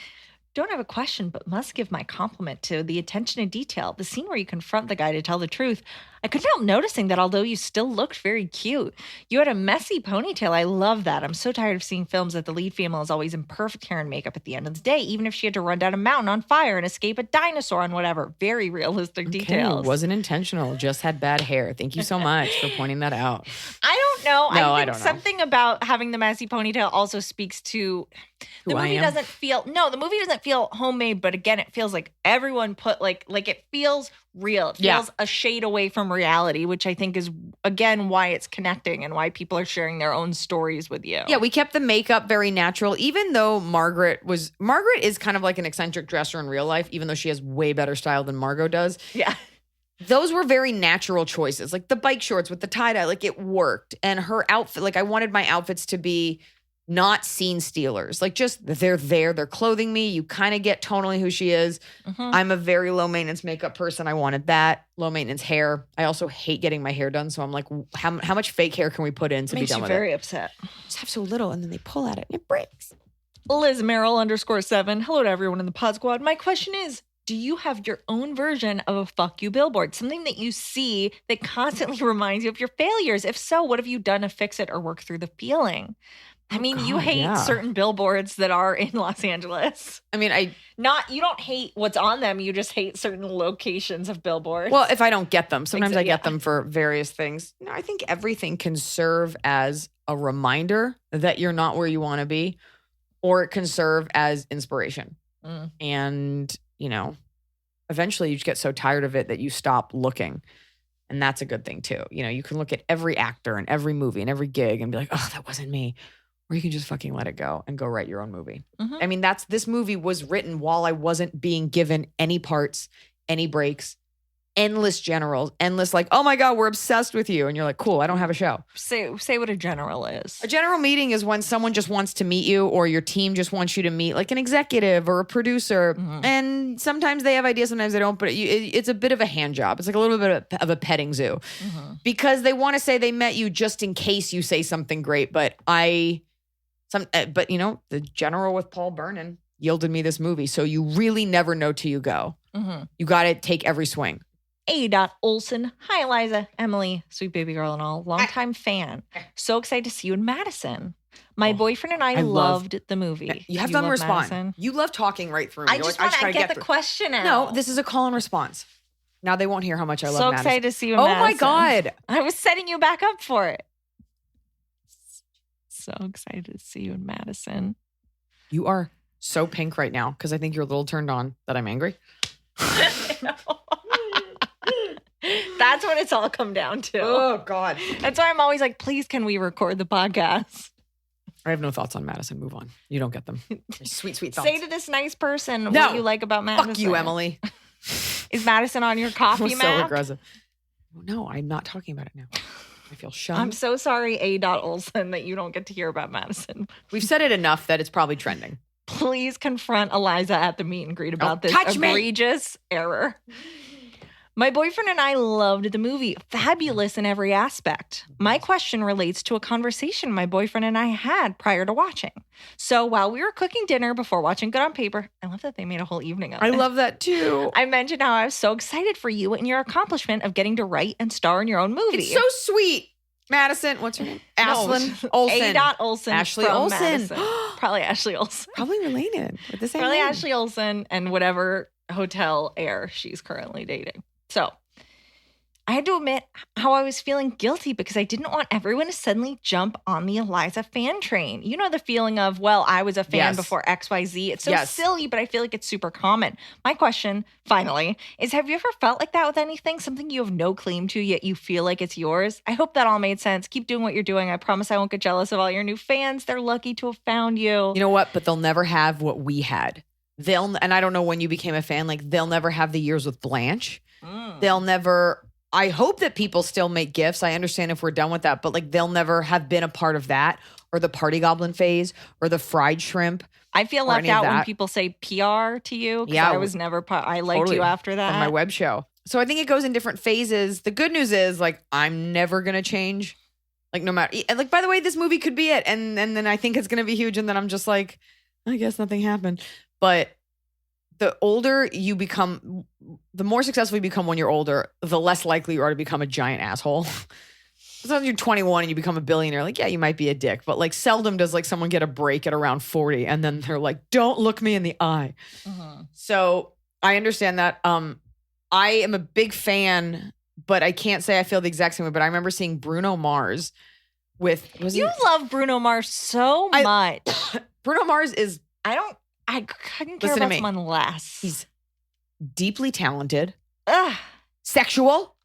S3: Don't have a question, but must give my compliment to the attention to detail. The scene where you confront the guy to tell the truth. I couldn't help noticing that although you still looked very cute, you had a messy ponytail. I love that. I'm so tired of seeing films that the lead female is always in perfect hair and makeup at the end of the day, even if she had to run down a mountain on fire and escape a dinosaur and whatever. Very realistic details.
S2: It wasn't intentional. Just had bad hair. Thank you so much for pointing that out.
S3: I don't know.
S2: No,
S3: I
S2: don't know.
S3: Something about having the messy ponytail also speaks to the movie doesn't feel homemade, but again, it feels like everyone put like it feels real. It feels a shade away from reality, which I think is, again, why it's connecting and why people are sharing their own stories with you.
S2: Yeah, we kept the makeup very natural, even though Margaret is kind of like an eccentric dresser in real life, even though she has way better style than Margot does.
S3: Yeah.
S2: Those were very natural choices, like the bike shorts with the tie-dye, like it worked. And her outfit, like I wanted my outfits to be not scene stealers. Like just they're there, they're clothing me. You kind of get tonally who she is. Mm-hmm. I'm a very low maintenance makeup person. I wanted that. Low maintenance hair. I also hate getting my hair done. So I'm like, how much fake hair can we put in to be done with it? Makes you
S3: very upset.
S2: Just have so little and then they pull at it and it breaks.
S3: Liz Merrill _7. Hello to everyone in the Pod Squad. My question is, do you have your own version of a fuck you billboard? Something that you see that constantly reminds you of your failures? If so, what have you done to fix it or work through the feeling? I mean, you hate certain billboards that are in Los Angeles.
S2: I mean,
S3: you don't hate what's on them. You just hate certain locations of billboards.
S2: Well, if I don't get them, sometimes I get them for various things. No, I think everything can serve as a reminder that you're not where you want to be, or it can serve as inspiration. And, eventually you just get so tired of it that you stop looking. And that's a good thing too. You can look at every actor and every movie and every gig and be like, oh, that wasn't me. Or you can just fucking let it go and go write your own movie. Mm-hmm. I mean, this movie was written while I wasn't being given any parts, any breaks, endless generals, endless like, oh my God, we're obsessed with you. And you're like, cool, I don't have a show.
S3: Say what a general is.
S2: A general meeting is when someone just wants to meet you or your team just wants you to meet like an executive or a producer. Mm-hmm. And sometimes they have ideas, sometimes they don't, but it's a bit of a hand job. It's like a little bit of a petting zoo because they want to say they met you just in case you say something great. But the general with Paul Vernon yielded me this movie. So you really never know till you go. Mm-hmm. You got to take every swing.
S3: A. Olson. Hi, Iliza, Emily, sweet baby girl and all. Longtime fan. So excited to see you in Madison. My boyfriend and I loved the movie.
S2: You have to respond. Madison? You love talking right through me.
S3: I just want to get the question out.
S2: No, this is a call and response. Now they won't hear how much I love Madison.
S3: So excited to see you in Madison.
S2: Oh my God.
S3: I was setting you back up for it. So excited to see you in Madison.
S2: You are so pink right now because I think you're a little turned on that I'm angry.
S3: That's what it's all come down to.
S2: Oh, God.
S3: That's why I'm always like, please, can we record the podcast?
S2: I have no thoughts on Madison. Move on. You don't get them. Sweet, sweet thoughts.
S3: Say to this nice person what you like about Madison.
S2: Fuck you, Emily.
S3: Is Madison on your coffee map?
S2: So aggressive. No, I'm not talking about it now. I feel shunned.
S3: I'm so sorry, A. Olson, that you don't get to hear about Madison.
S2: We've said it enough that it's probably trending.
S3: Please confront Iliza at the meet and greet about this egregious error. My boyfriend and I loved the movie. Fabulous in every aspect. My question relates to a conversation my boyfriend and I had prior to watching. So while we were cooking dinner before watching Good on Paper, I love that they made a whole evening of it.
S2: I love that too.
S3: I mentioned how I was so excited for you and your accomplishment of getting to write and star in your own movie.
S2: It's so sweet. Madison, what's her name? Ashlyn Olsen.
S3: A. Olsen.
S2: Ashley Olsen.
S3: Probably Ashley Olsen.
S2: Probably related with the same
S3: Probably
S2: name.
S3: Ashley Olsen and whatever hotel heir she's currently dating. So I had to admit how I was feeling guilty because I didn't want everyone to suddenly jump on the Iliza fan train. You know the feeling of, well, I was a fan before XYZ. It's so silly, but I feel like it's super common. My question, finally, is have you ever felt like that with anything? Something you have no claim to, yet you feel like it's yours? I hope that all made sense. Keep doing what you're doing. I promise I won't get jealous of all your new fans. They're lucky to have found you.
S2: You know what? But they'll never have what we had. And I don't know when you became a fan, like they'll never have the years with Blanche. They'll never... I hope that people still make gifts. I understand if we're done with that, but like they'll never have been a part of that or the party goblin phase or the fried shrimp.
S3: I feel left out when people say PR to you. Yeah. I was never I liked you after that.
S2: From my web show. So I think it goes in different phases. The good news is like, I'm never going to change. Like no matter, like, by the way, this movie could be it. And then I think it's going to be huge. And then I'm just like, I guess nothing happened. But the older you become, the more successful you become when you're older, the less likely you are to become a giant asshole. Sometimes you're 21 and you become a billionaire. Like, yeah, you might be a dick, but like seldom does like someone get a break at around 40 and then they're like, don't look me in the eye. So I understand that. I am a big fan, but I can't say I feel the exact same way. But I remember seeing Bruno Mars with.
S3: Love Bruno Mars so much.
S2: Bruno Mars is.
S3: I couldn't care about someone less.
S2: He's deeply talented, sexual,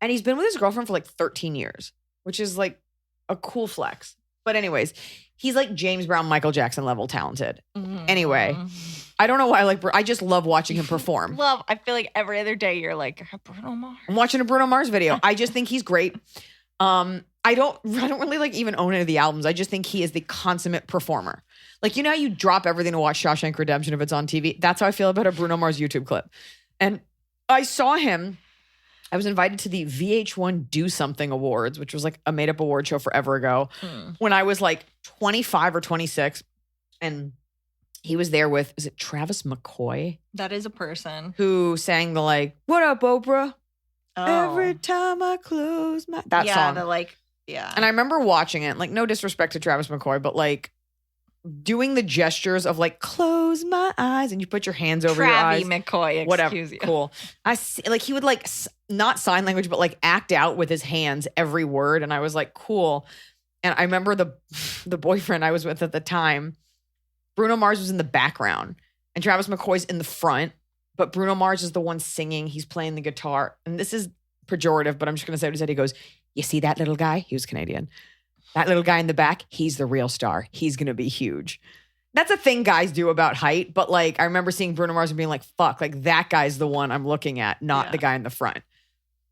S2: and he's been with his girlfriend for like 13 years, which is like a cool flex. But anyways, he's like James Brown, Michael Jackson level talented. Anyway, I don't know why I just love watching him perform.
S3: I feel like every other day you're like, Bruno Mars.
S2: I'm watching a Bruno Mars video. I just think he's great. I don't really like even own any of the albums. I just think he is the consummate performer. Like, you know how you drop everything to watch Shawshank Redemption if it's on TV? That's how I feel about a Bruno Mars YouTube clip. And I saw him. I was invited to the VH1 Do Something Awards, which was like a made-up award show forever ago, when I was like 25 or 26. And he was there with, is it Travis McCoy?
S3: That is a person.
S2: Who sang the like, what up, Oprah? Oh. Every time I close my... That song.
S3: Yeah.
S2: And I remember watching it, like no disrespect to Travis McCoy, but like doing the gestures of like close my eyes and you put your hands over your eyes.
S3: McCoy,
S2: whatever.
S3: You.
S2: Cool. I see, like he would like not sign language, but like act out with his hands every word. And I was like, cool. And I remember the boyfriend I was with at the time, Bruno Mars was in the background and Travis McCoy's in the front, but Bruno Mars is the one singing. He's playing the guitar. And this is pejorative, but I'm just going to say what he said. He goes, you see that little guy? He was Canadian. That little guy in the back, he's the real star. He's going to be huge. That's a thing guys do about height. But like, I remember seeing Bruno Mars and being like, fuck, like that guy's the one I'm looking at, not the guy in the front.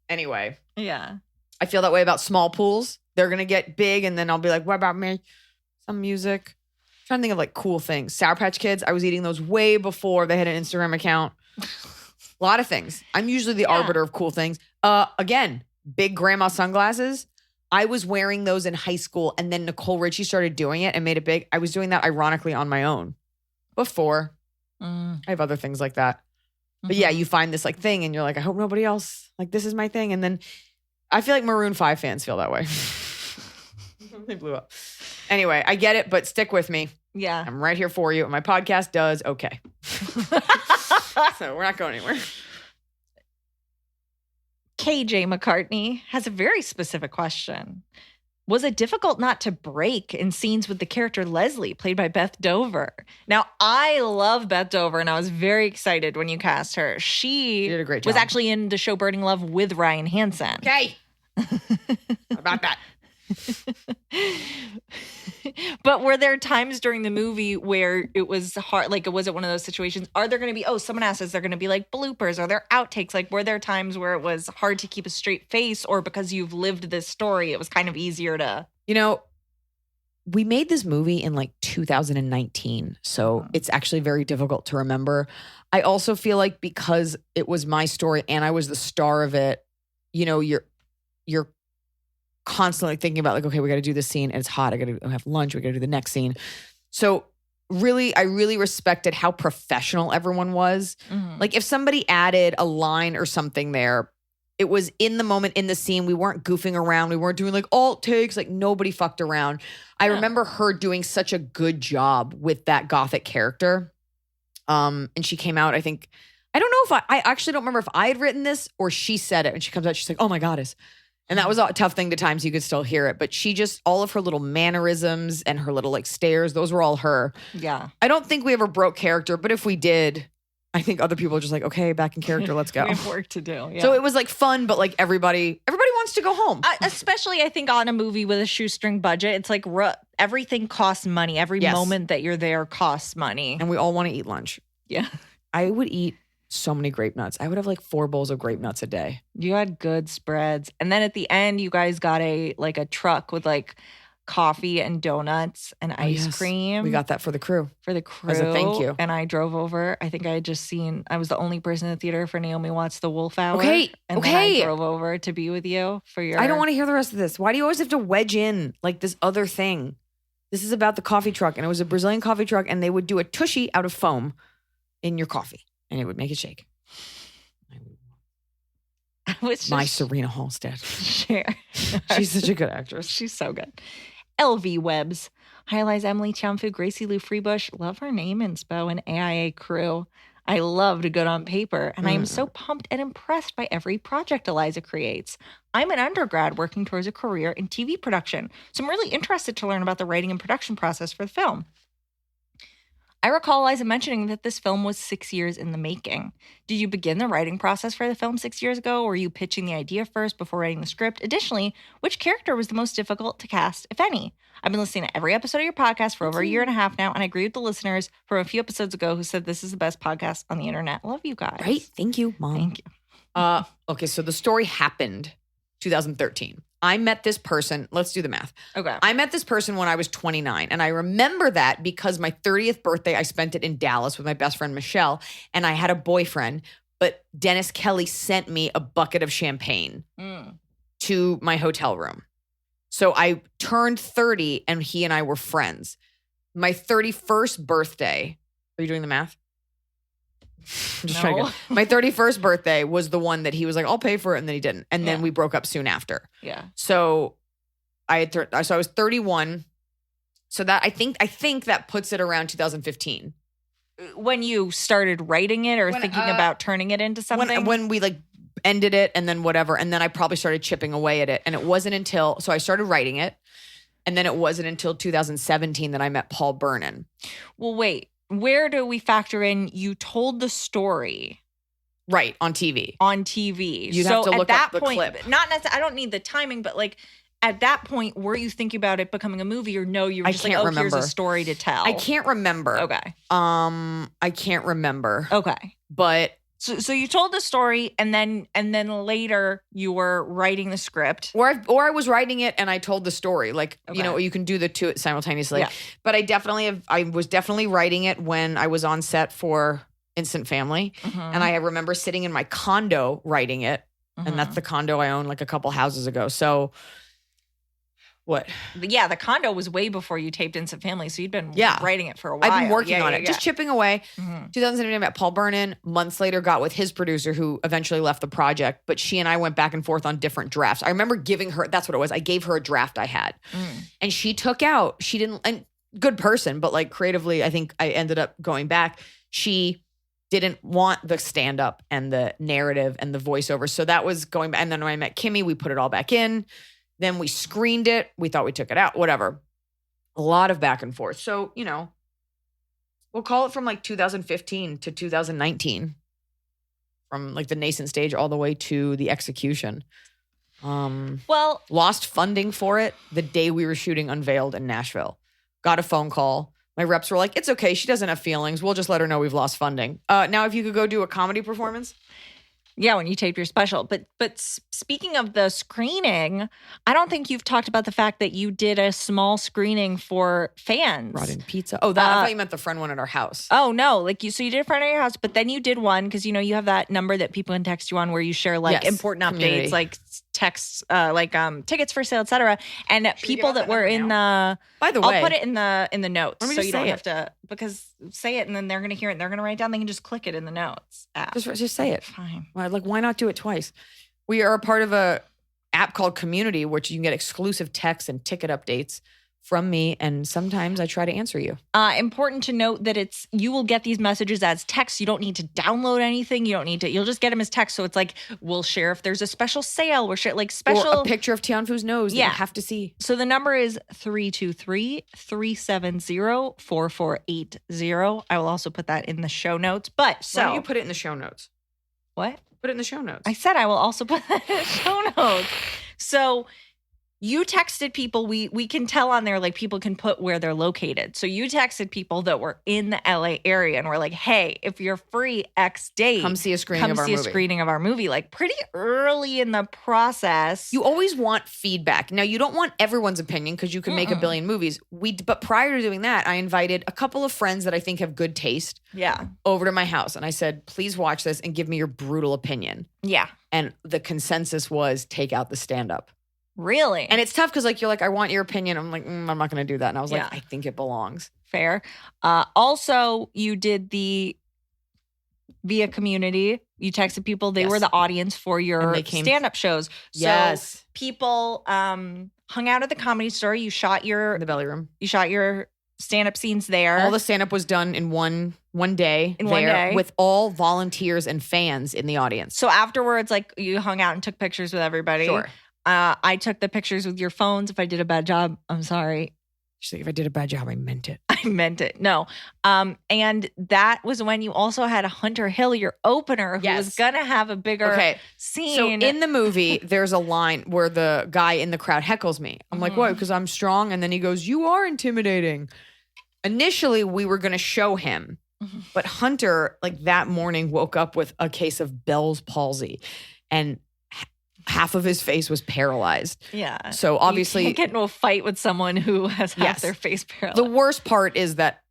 S2: Anyway.
S3: Yeah.
S2: I feel that way about small pools. They're going to get big and then I'll be like, what about me? Some music. I'm trying to think of like cool things. Sour Patch Kids, I was eating those way before they had an Instagram account. A lot of things. I'm usually the arbiter of cool things. Again, big grandma sunglasses. I was wearing those in high school and then Nicole Richie started doing it and made it big. I was doing that ironically on my own before. I have other things like that. But yeah, you find this like thing and you're like, I hope nobody else, like this is my thing. And then I feel like Maroon 5 fans feel that way. They blew up. Anyway, I get it, but stick with me.
S3: Yeah.
S2: I'm right here for you. And my podcast does okay. So we're not going anywhere.
S3: KJ McCartney has a very specific question. Was it difficult not to break in scenes with the character Leslie, played by Beth Dover? Now, I love Beth Dover, and I was very excited when you cast her. She
S2: did a great job.
S3: Was actually in the show Burning Love with Ryan Hansen.
S2: Okay. About that.
S3: But were there times during the movie where it was hard? Like, was it one of those situations? Are there going to be, someone asked, is there going to be like bloopers? Are there outtakes? Like, were there times where it was hard to keep a straight face, or because you've lived this story, it was kind of easier to?
S2: You know, we made this movie in like 2019, so it's actually very difficult to remember. I also feel like because it was my story and I was the star of it, you know, you're constantly thinking about like, okay, we got to do this scene and it's hot. I got to have lunch. We got to do the next scene. So really, I really respected how professional everyone was. Like if somebody added a line or something there, it was in the moment in the scene. We weren't goofing around. We weren't doing like alt takes. Like nobody fucked around. I remember her doing such a good job with that gothic character. And she came out, I think, I don't know if I actually don't remember if I had written this or she said it. And she comes out, she's like, oh my goddess. And that was a tough thing to times. You could still hear it. But she just, all of her little mannerisms and her little like stares, those were all her.
S3: Yeah.
S2: I don't think we ever broke character. But if we did, I think other people are just like, okay, back in character, let's go.
S3: We have work to do. Yeah.
S2: So it was like fun, but like everybody wants to go home.
S3: Especially I think on a movie with a shoestring budget, it's like everything costs money. Every moment that you're there costs money.
S2: And we all want to eat lunch.
S3: Yeah.
S2: I would eat so many grape nuts. I would have like 4 bowls of grape nuts a day.
S3: You had good spreads. And then at the end, you guys got a truck with like coffee and donuts and ice cream.
S2: We got that for the crew.
S3: As
S2: a thank you.
S3: And I drove over. I think I had just I was the only person in the theater for Naomi Watts' The Wolf Hour.
S2: Okay.
S3: And then I drove over to be with you for your.
S2: I don't want to hear the rest of this. Why do you always have to wedge in like this other thing? This is about the coffee truck, and it was a Brazilian coffee truck, and they would do a tushy out of foam in your coffee, and it would make it shake. My Serena Halstead.
S3: Sure.
S2: She's such a good actress.
S3: She's so good. LV Webbs. Hi, Eliza, Emily, Chiamfu, Gracie Lou Freebush. Love her name inspo and AIA crew. I loved Good on Paper, and I am so pumped and impressed by every project Eliza creates. I'm an undergrad working towards a career in TV production, so I'm really interested to learn about the writing and production process for the film. I recall Eliza mentioning that this film was 6 years in the making. Did you begin the writing process for the film 6 years ago, or were you pitching the idea first before writing the script? Additionally, which character was the most difficult to cast, if any? I've been listening to every episode of your podcast for over a year and a half now, and I agree with the listeners from a few episodes ago who said this is the best podcast on the internet. Love you guys.
S2: Right? Thank you, Mom.
S3: Thank you.
S2: Okay, so the story happened 2013. I met this person. Let's do the math.
S3: Okay.
S2: I met this person when I was 29. And I remember that because my 30th birthday, I spent it in Dallas with my best friend, Michelle. And I had a boyfriend. But Dennis Kelly sent me a bucket of champagne to my hotel room. So I turned 30 and he and I were friends. My 31st birthday. Are you doing the math? I'm just trying to get. My 31st birthday was the one that he was like, I'll pay for it. And then he didn't. And then we broke up soon after.
S3: Yeah.
S2: So I was 31. So that I think that puts it around 2015.
S3: When you started writing it or thinking about turning it into something?
S2: When we like ended it and then whatever. And then I probably started chipping away at it. And it wasn't until, so I started writing it. And then it wasn't until 2017 that I met Paul Burnham.
S3: Well, wait. Where do we factor in you told the story?
S2: Right, on TV.
S3: On TV.
S2: You'd have to look up the clip.
S3: Not necessarily, I don't need the timing, but like at that point, were you thinking about it becoming a movie or no, you were just like, oh, here's a story to tell?
S2: I can't remember.
S3: Okay.
S2: I can't remember.
S3: Okay.
S2: But
S3: so you told the story and then later you were writing the script.
S2: Or I was writing it and I told the story. Like, you know, you can do the two simultaneously. Yeah. But I was definitely writing it when I was on set for Instant Family. Mm-hmm. And I remember sitting in my condo writing it. Mm-hmm. And that's the condo I owned like a couple houses ago. So what?
S3: Yeah, the condo was way before you taped Instant Family, so you'd been writing it for a while.
S2: I've been working on it, just chipping away. Mm-hmm. 2017, I met Paul Burnham. Months later, got with his producer, who eventually left the project. But she and I went back and forth on different drafts. I remember giving her, that's what it was. I gave her a draft I had. And she took out, she didn't, and good person, but like creatively, I think I ended up going back. She didn't want the stand-up and the narrative and the voiceover. So that was going back. And then when I met Kimmy, we put it all back in. Then we screened it. We thought we took it out, whatever. A lot of back and forth. So, you know, we'll call it from like 2015 to 2019. From like the nascent stage all the way to the execution. Lost funding for it the day we were shooting Unveiled in Nashville. Got a phone call. My reps were like, it's okay. She doesn't have feelings. We'll just let her know we've lost funding. Now, if you could go do a comedy performance.
S3: Yeah, when you taped your special. But speaking of the screening, I don't think you've talked about the fact that you did a small screening for fans.
S2: Brought in pizza. Oh, that I thought you meant the friend one at our house.
S3: Oh, no. Like so you did a friend at your house, but then you did one because, you know, you have that number that people can text you on where you share like important updates, like texts, tickets for sale, etc. And people that were in the. By the way, I'll put it in the notes so you don't have to, because say it and then they're going to hear it and they're going to write it down. They can just click it in the notes app.
S2: Just say it.
S3: Fine.
S2: Like, why not do it twice? We are a part of a app called Community, which you can get exclusive texts and ticket updates from me, and sometimes I try to answer you.
S3: Important to note that you will get these messages as text. You don't need to download anything. You'll just get them as text. So it's like, we'll share if there's a special sale. We'll share like special. Or
S2: a picture of Tianfu's nose that you have to see.
S3: So the number is 323-370-4480. I will also put that in the show notes. Why
S2: don't you put it in the show notes?
S3: What?
S2: Put it in the show notes.
S3: I said I will also put that in the show notes. So You texted people. We can tell on there, like, people can put where they're located. So you texted people that were in the LA area and were like, hey, if you're free X date,
S2: come see a screening
S3: of our movie. Like, pretty early in the process.
S2: You always want feedback. Now, you don't want everyone's opinion because you can make a billion movies. But prior to doing that, I invited a couple of friends that I think have good taste over to my house. And I said, please watch this and give me your brutal opinion.
S3: Yeah.
S2: And the consensus was take out the stand-up.
S3: Really?
S2: And it's tough because, like, you're like, I want your opinion. I'm like, I'm not going to do that. And I was like, I think it belongs.
S3: Fair. Also, you did the via community. You texted people. They were the audience for your stand-up shows. So people hung out at the Comedy Store. You shot
S2: in the belly room.
S3: You shot your stand-up scenes there.
S2: All the stand-up was done in one day.
S3: One day.
S2: With all volunteers and fans in the audience.
S3: So afterwards, like, you hung out and took pictures with everybody.
S2: Sure.
S3: I took the pictures with your phones. If I did a bad job, I'm sorry.
S2: She's like, if I did a bad job, I meant it.
S3: I meant it. No. And that was when you also had Hunter Hill, your opener, who was going to have a bigger scene.
S2: So in the movie, there's a line where the guy in the crowd heckles me. I'm like, what? Because I'm strong? And then he goes, you are intimidating. Initially, we were going to show him. But Hunter, like, that morning woke up with a case of Bell's palsy. And half of his face was paralyzed.
S3: Yeah.
S2: So obviously,
S3: you can't get into a fight with someone who has half their face paralyzed.
S2: The worst part is that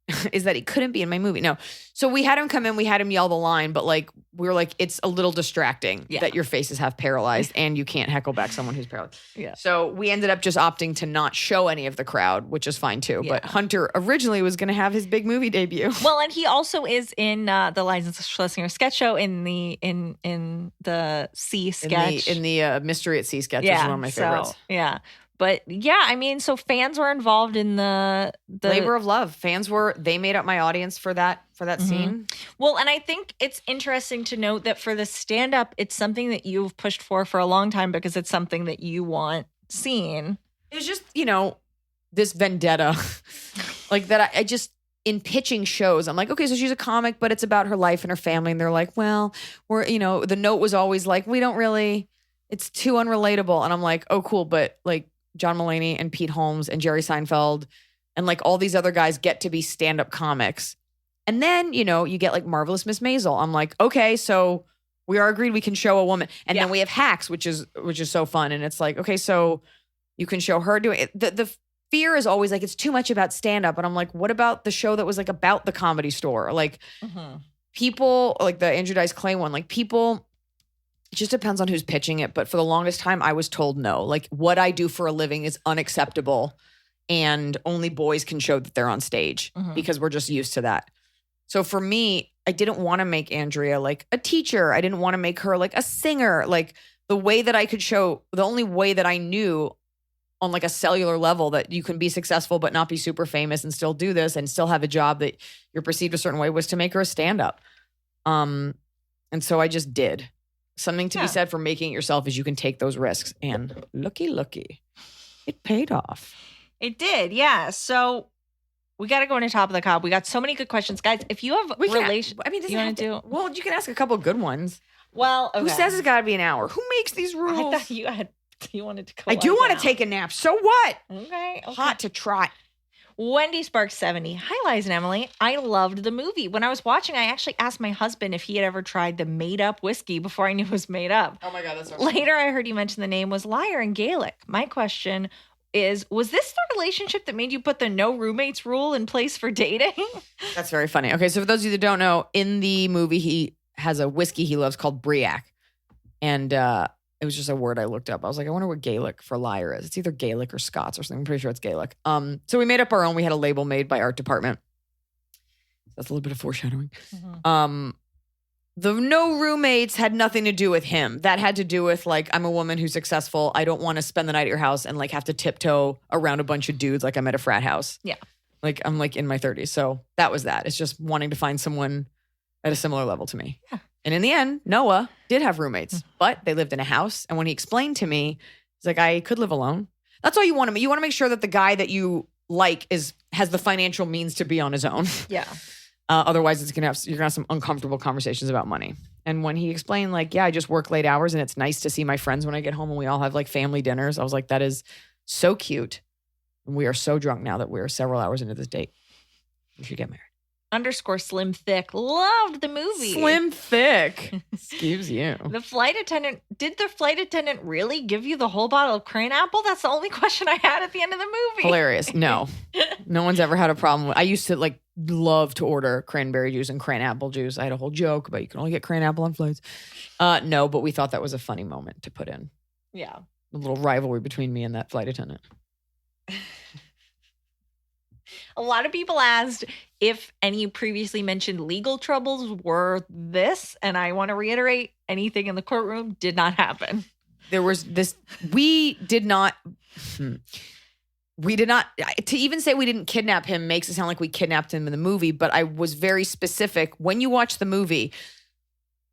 S2: he couldn't be in my movie. No. So we had him come in, we had him yell the line, but, like, we were like, it's a little distracting that your face is half paralyzed and you can't heckle back someone who's paralyzed.
S3: Yeah.
S2: So we ended up just opting to not show any of the crowd, which is fine too. But Hunter originally was going to have his big movie debut.
S3: Well, and he also is in the Liza Schlesinger sketch show in the C sketch.
S2: In the Mystery at Sea sketch, which is one of my favorites.
S3: Yeah. But yeah, I mean, so fans were involved in the
S2: labor of love. Fans they made up my audience for that scene.
S3: Well, and I think it's interesting to note that for the stand-up, it's something that you've pushed for a long time because it's something that you want seen.
S2: It was just, this vendetta, like that. I just, in pitching shows, I'm like, okay, so she's a comic, but it's about her life and her family. And they're like, well, the note was always like, we don't really, it's too unrelatable. And I'm like, oh, cool. But, like, John Mulaney and Pete Holmes and Jerry Seinfeld and, like, all these other guys get to be stand-up comics. And then, you get, like, Marvelous Miss Maisel. I'm like, okay, so we are agreed we can show a woman. And then we have Hacks, which is so fun. And it's like, okay, so you can show her doing it. The fear is always like, it's too much about stand-up. And I'm like, what about the show that was, like, about the Comedy Store? Like, people, like the Andrew Dice Clay one, like, people, it just depends on who's pitching it. But for the longest time, I was told no. Like, what I do for a living is unacceptable. And only boys can show that they're on stage because we're just used to that. So for me, I didn't want to make Andrea, like, a teacher. I didn't want to make her, like, a singer. Like, the way that I could show, the only way that I knew on, like, a cellular level that you can be successful but not be super famous and still do this and still have a job that you're perceived a certain way was to make her a stand-up. And so I just did. Something to be said for making it yourself is you can take those risks. And looky, it paid off.
S3: It did, yeah. So we got to go into Top of the Cob. We got so many good questions. Guys, if you have relations, you want to do?
S2: Well, you can ask a couple good ones.
S3: Well, okay.
S2: Who says it's got to be an hour? Who makes these rules?
S3: I thought you wanted to go.
S2: I do want to take a nap. So what?
S3: Okay.
S2: Hot to trot.
S3: Wendy Sparks 70. Hi, Liza and Emily. I loved the movie. When I was watching, I actually asked my husband if he had ever tried the made-up whiskey before I knew it was made up.
S2: Oh my God, that's so
S3: Later, I heard you mention the name was Liar in Gaelic. My question is, was this the relationship that made you put the no roommates rule in place for dating?
S2: That's very funny. Okay, so for those of you that don't know, in the movie, he has a whiskey he loves called Briac. And it was just a word I looked up. I was like, I wonder what Gaelic for liar is. It's either Gaelic or Scots or something. I'm pretty sure it's Gaelic. So we made up our own. We had a label made by art department. That's a little bit of foreshadowing. The no roommates had nothing to do with him. That had to do with, like, I'm a woman who's successful. I don't want to spend the night at your house and, like, have to tiptoe around a bunch of dudes like I'm at a frat house.
S3: Yeah.
S2: Like, I'm, like, in my 30s. So that was that. It's just wanting to find someone at a similar level to me.
S3: Yeah.
S2: And in the end, Noah did have roommates, but they lived in a house. And when he explained to me, he's like, I could live alone. That's all you want to. You want to make sure that the guy that you like has the financial means to be on his own.
S3: Yeah.
S2: Otherwise, you're gonna have some uncomfortable conversations about money. And when he explained, like, yeah, I just work late hours and it's nice to see my friends when I get home and we all have like family dinners. I was like, that is so cute. And we are so drunk now that we're several hours into this date. We should get married.
S3: _Slim Thick loved the movie.
S2: Slim Thick. Excuse you.
S3: Did the flight attendant really give you the whole bottle of crane apple? That's the only question I had at the end of the movie.
S2: Hilarious. No. No one's ever had a problem with. I used to like love to order cranberry juice and crane apple juice. I had a whole joke about you can only get crane apple on flights. No, but we thought that was a funny moment to put in.
S3: Yeah.
S2: A little rivalry between me and that flight attendant.
S3: A lot of people asked if any previously mentioned legal troubles were this, and I want to reiterate, anything in the courtroom did not happen.
S2: There was this, to even say we didn't kidnap him makes it sound like we kidnapped him in the movie, but I was very specific. When you watch the movie,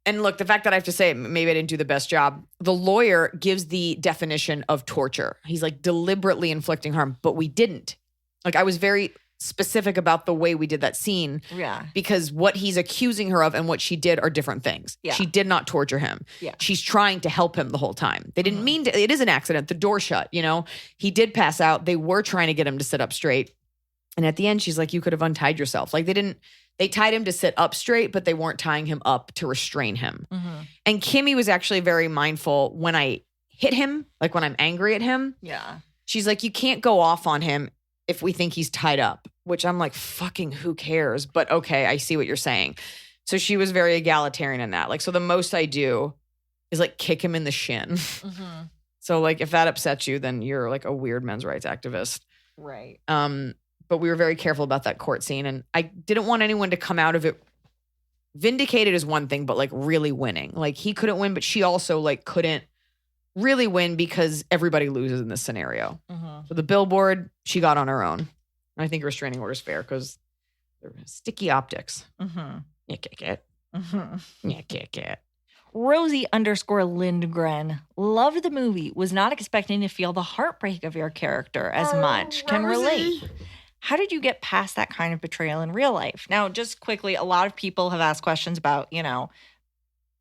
S2: and look, the fact that I have to say it, maybe I didn't do the best job, the lawyer gives the definition of torture. He's like deliberately inflicting harm, but we didn't. Like I was very specific about the way we did that scene.
S3: Yeah.
S2: Because what he's accusing her of and what she did are different things.
S3: Yeah.
S2: She did not torture him.
S3: Yeah.
S2: She's trying to help him the whole time. They didn't mean to, it is an accident. The door shut, you know. He did pass out. They were trying to get him to sit up straight. And at the end, she's like, you could have untied yourself. Like they tied him to sit up straight, but they weren't tying him up to restrain him. Mm-hmm. And Kimmy was actually very mindful when I hit him, like when I'm angry at him.
S3: Yeah.
S2: She's like, you can't go off on him if we think he's tied up, which I'm like, fucking who cares? But okay, I see what you're saying. So she was very egalitarian in that. Like, so the most I do is like kick him in the shin. Mm-hmm. So like, if that upsets you, then you're like a weird men's rights activist.
S3: Right.
S2: But we were very careful about that court scene. And I didn't want anyone to come out of it vindicated is one thing, but like really winning. Like he couldn't win, but she also like couldn't really win because everybody loses in this scenario. Mm-hmm. So the billboard, she got on her own. And I think restraining order is fair because they're sticky optics. Mm-hmm. Yeah, kick it. Mm-hmm. Yeah, kick it.
S3: Rosie _Lindgren loved the movie, was not expecting to feel the heartbreak of your character as much. Can relate. How did you get past that kind of betrayal in real life? Now, just quickly, a lot of people have asked questions about, you know,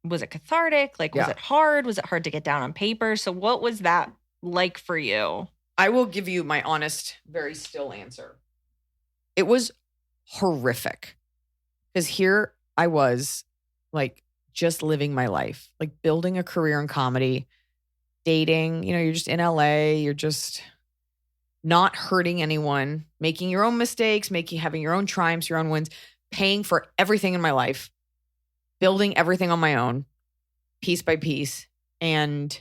S3: was it cathartic? Like, was it hard? Was it hard to get down on paper? So what was that like for you?
S2: I will give you my honest, very still answer. It was horrific. Because here I was, like, just living my life. Like, building a career in comedy, dating. You know, you're just in LA. You're just not hurting anyone, making your own mistakes, having your own triumphs, your own wins, paying for everything in my life. Building everything on my own, piece by piece. And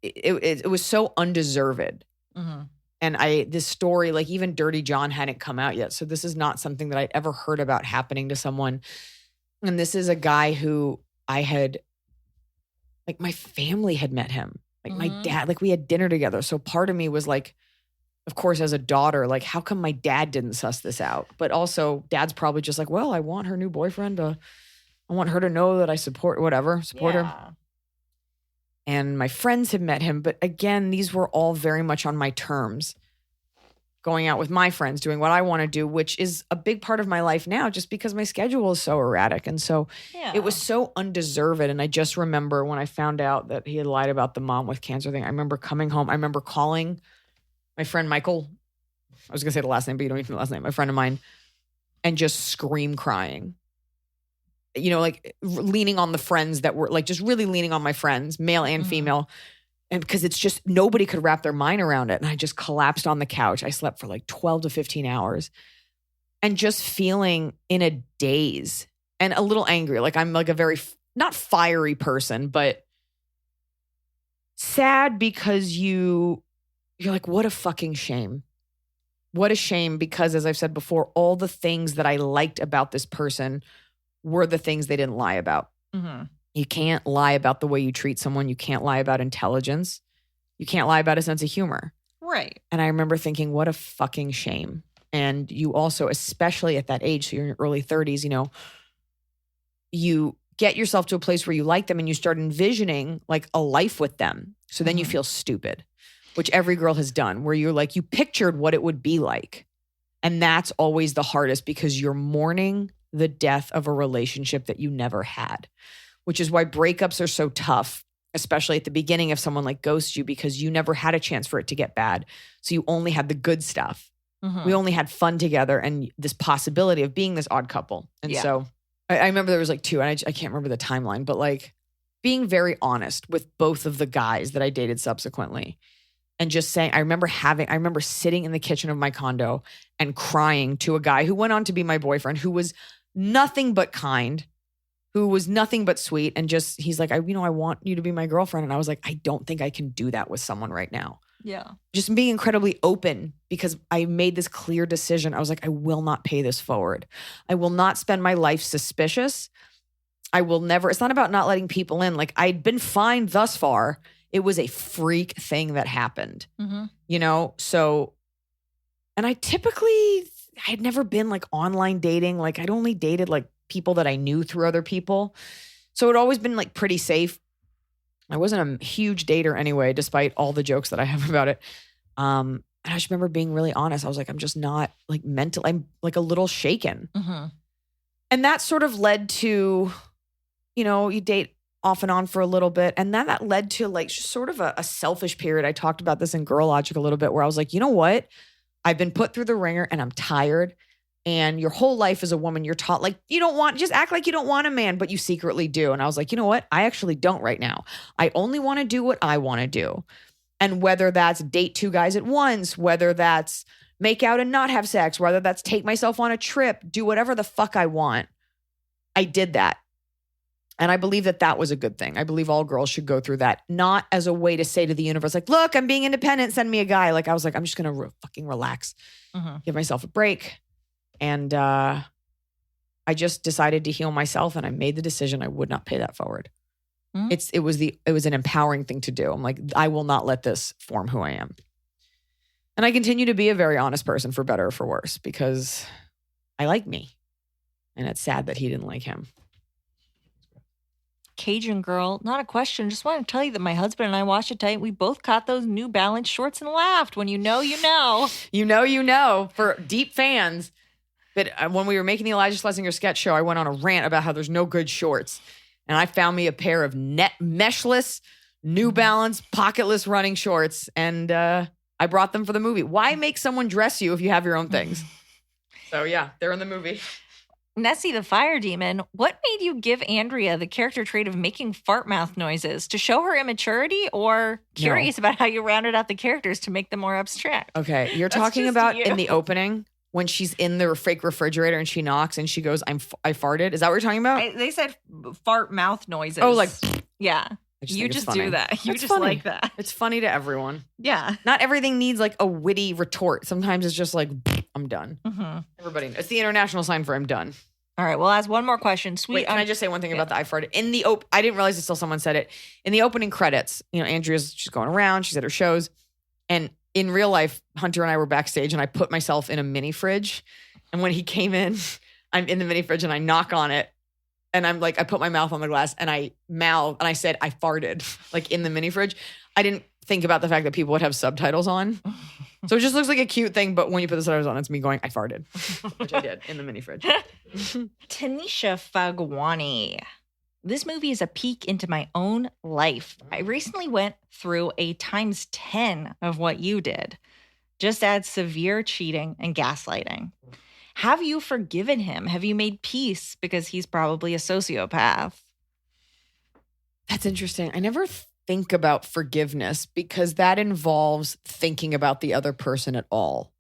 S2: it was so undeserved. Mm-hmm. And this story, like even Dirty John hadn't come out yet. So this is not something that I'd ever heard about happening to someone. And this is a guy who I had, like my family had met him. Like my dad, like we had dinner together. So part of me was like, of course, as a daughter, like how come my dad didn't suss this out? But also dad's probably just like, well, I want her new boyfriend I want her to know that I support her. And my friends had met him. But again, these were all very much on my terms. Going out with my friends, doing what I want to do, which is a big part of my life now, just because my schedule is so erratic. And so it was so undeserved. And I just remember when I found out that he had lied about the mom with cancer thing, I remember coming home. I remember calling my friend Michael. I was going to say the last name, but you don't need the last name. My friend of mine. And just scream crying. You know, like leaning on the friends that were like just really leaning on my friends, male and female. And because it's just nobody could wrap their mind around it. And I just collapsed on the couch. I slept for like 12 to 15 hours and just feeling in a daze and a little angry. Like I'm like a very, not fiery person, but sad because you're like, what a fucking shame. What a shame. Because as I've said before, all the things that I liked about this person were the things they didn't lie about. Mm-hmm. You can't lie about the way you treat someone. You can't lie about intelligence. You can't lie about a sense of humor.
S3: Right.
S2: And I remember thinking, what a fucking shame. And you also, especially at that age, so you're in your early 30s, you know, you get yourself to a place where you like them and you start envisioning like a life with them. So then you feel stupid, which every girl has done, where you're like, you pictured what it would be like. And that's always the hardest because you're mourning the death of a relationship that you never had. which is why breakups are so tough, especially at the beginning if someone like ghosts you, because you never had a chance for it to get bad. So you only had the good stuff. We only had fun together and this possibility of being this odd couple. And so I remember there was like two, and I can't remember the timeline, but like being very honest with both of the guys that I dated subsequently. And just saying, I remember sitting in the kitchen of my condo and crying to a guy who went on to be my boyfriend, who was nothing but kind, who was nothing but sweet. And just, he's like, I want you to be my girlfriend. And I was like, I don't think I can do that with someone right now.
S3: Yeah. Just
S2: being incredibly open because I made this clear decision. I was like, I will not pay this forward. I will not spend my life suspicious. I will never, it's not about not letting people in. Like I'd been fine thus far. It was a freak thing that happened, So, and I had never been like online dating. Like I'd only dated like people that I knew through other people. So it'd always been like pretty safe. I wasn't a huge dater anyway, despite all the jokes that I have about it. And I just remember being really honest. I was like, I'm just not like mental. I'm like a little shaken. And that sort of led to, you date off and on for a little bit. And then that led to like just sort of a selfish period. I talked about this in Girl Logic a little bit where I was like, you know what? I've been put through the ringer and I'm tired. And your whole life as a woman, you're taught like, just act like you don't want a man, but you secretly do. And I was like, you know what? I actually don't right now. I only want to do what I want to do. And whether that's date two guys at once, whether that's make out and not have sex, whether that's take myself on a trip, do whatever the fuck I want. I did that. And I believe that that was a good thing. I believe all girls should go through that, not as a way to say to the universe, like, look, I'm being independent, send me a guy. Like, I was like, I'm just going to fucking relax, give myself a break. And I just decided to heal myself, and I made the decision I would not pay that forward. It was an empowering thing to do. I'm like, I will not let this form who I am. And I continue to be a very honest person, for better or for worse, because I like me. And it's sad that he didn't like him.
S3: Cajun girl, not a question. Just want to tell you that my husband and I watched it tonight. We both caught those New Balance shorts and laughed. When you know, you know.
S2: You know. For deep fans. But when we were making the Iliza Schlesinger sketch show, I went on a rant about how there's no good shorts. And I found me a pair of meshless, New Balance, pocketless running shorts. And I brought them for the movie. Why make someone dress you if you have your own things? So yeah, they're in the movie.
S3: Nessie the Fire Demon, what made you give Andrea the character trait of making fart mouth noises? To show her immaturity, or curious about how you rounded out the characters to make them more abstract?
S2: Okay, you're talking about in the opening when she's in the fake refrigerator and she knocks and she goes, I farted. Is that what you're talking about?
S3: They said fart mouth noises.
S2: Oh, like,
S3: yeah. You just do that. You just like that.
S2: It's funny to everyone.
S3: Yeah.
S2: Not everything needs like a witty retort. Sometimes it's just like, I'm done. Everybody knows. It's the international sign for I'm done.
S3: All right. We'll ask one more question. Sweet.
S2: Wait, can I just say one thing about the I farted? I didn't realize until someone said it. In the opening credits, she's going around. She's at her shows. And in real life, Hunter and I were backstage and I put myself in a mini fridge. And when he came in, I'm in the mini fridge and I knock on it. And I'm like, I put my mouth on the glass and I mouthed and I said, I farted, like in the mini fridge. I didn't think about the fact that people would have subtitles on. So it just looks like a cute thing. But when you put the subtitles on, it's me going, I farted, which I did in the mini fridge.
S3: Tanisha Fagwani. This movie is a peek into my own life. I recently went through a times 10 of what you did. Just add severe cheating and gaslighting. Have you forgiven him? Have you made peace? Because he's probably a sociopath.
S2: That's interesting. I never think about forgiveness because that involves thinking about the other person at all.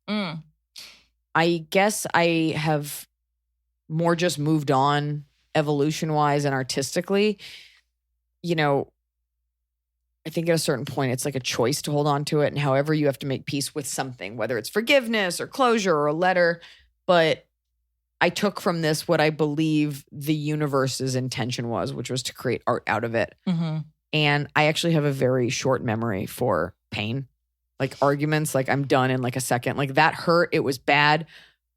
S2: I guess I have more just moved on evolution-wise and artistically. I think at a certain point, it's like a choice to hold on to it. And however you have to make peace with something, whether it's forgiveness or closure or a letter. But I took from this what I believe the universe's intention was, which was to create art out of it. And I actually have a very short memory for pain, like arguments, like I'm done in like a second. Like that hurt, it was bad.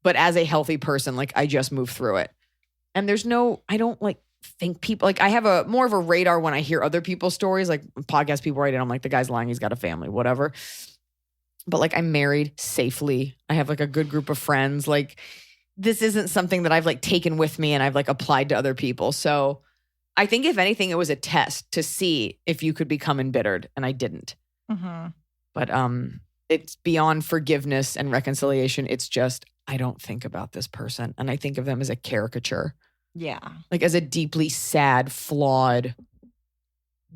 S2: But as a healthy person, like I just moved through it. And I don't like think people, like I have more of a radar when I hear other people's stories, like podcast people write it. I'm like, the guy's lying, he's got a family, whatever. But like I'm married safely. I have like a good group of friends. Like this isn't something that I've like taken with me and I've like applied to other people. So I think if anything, it was a test to see if you could become embittered, and I didn't.
S3: Mm-hmm.
S2: But it's beyond forgiveness and reconciliation. It's just, I don't think about this person, and I think of them as a caricature.
S3: Yeah.
S2: Like as a deeply sad, flawed,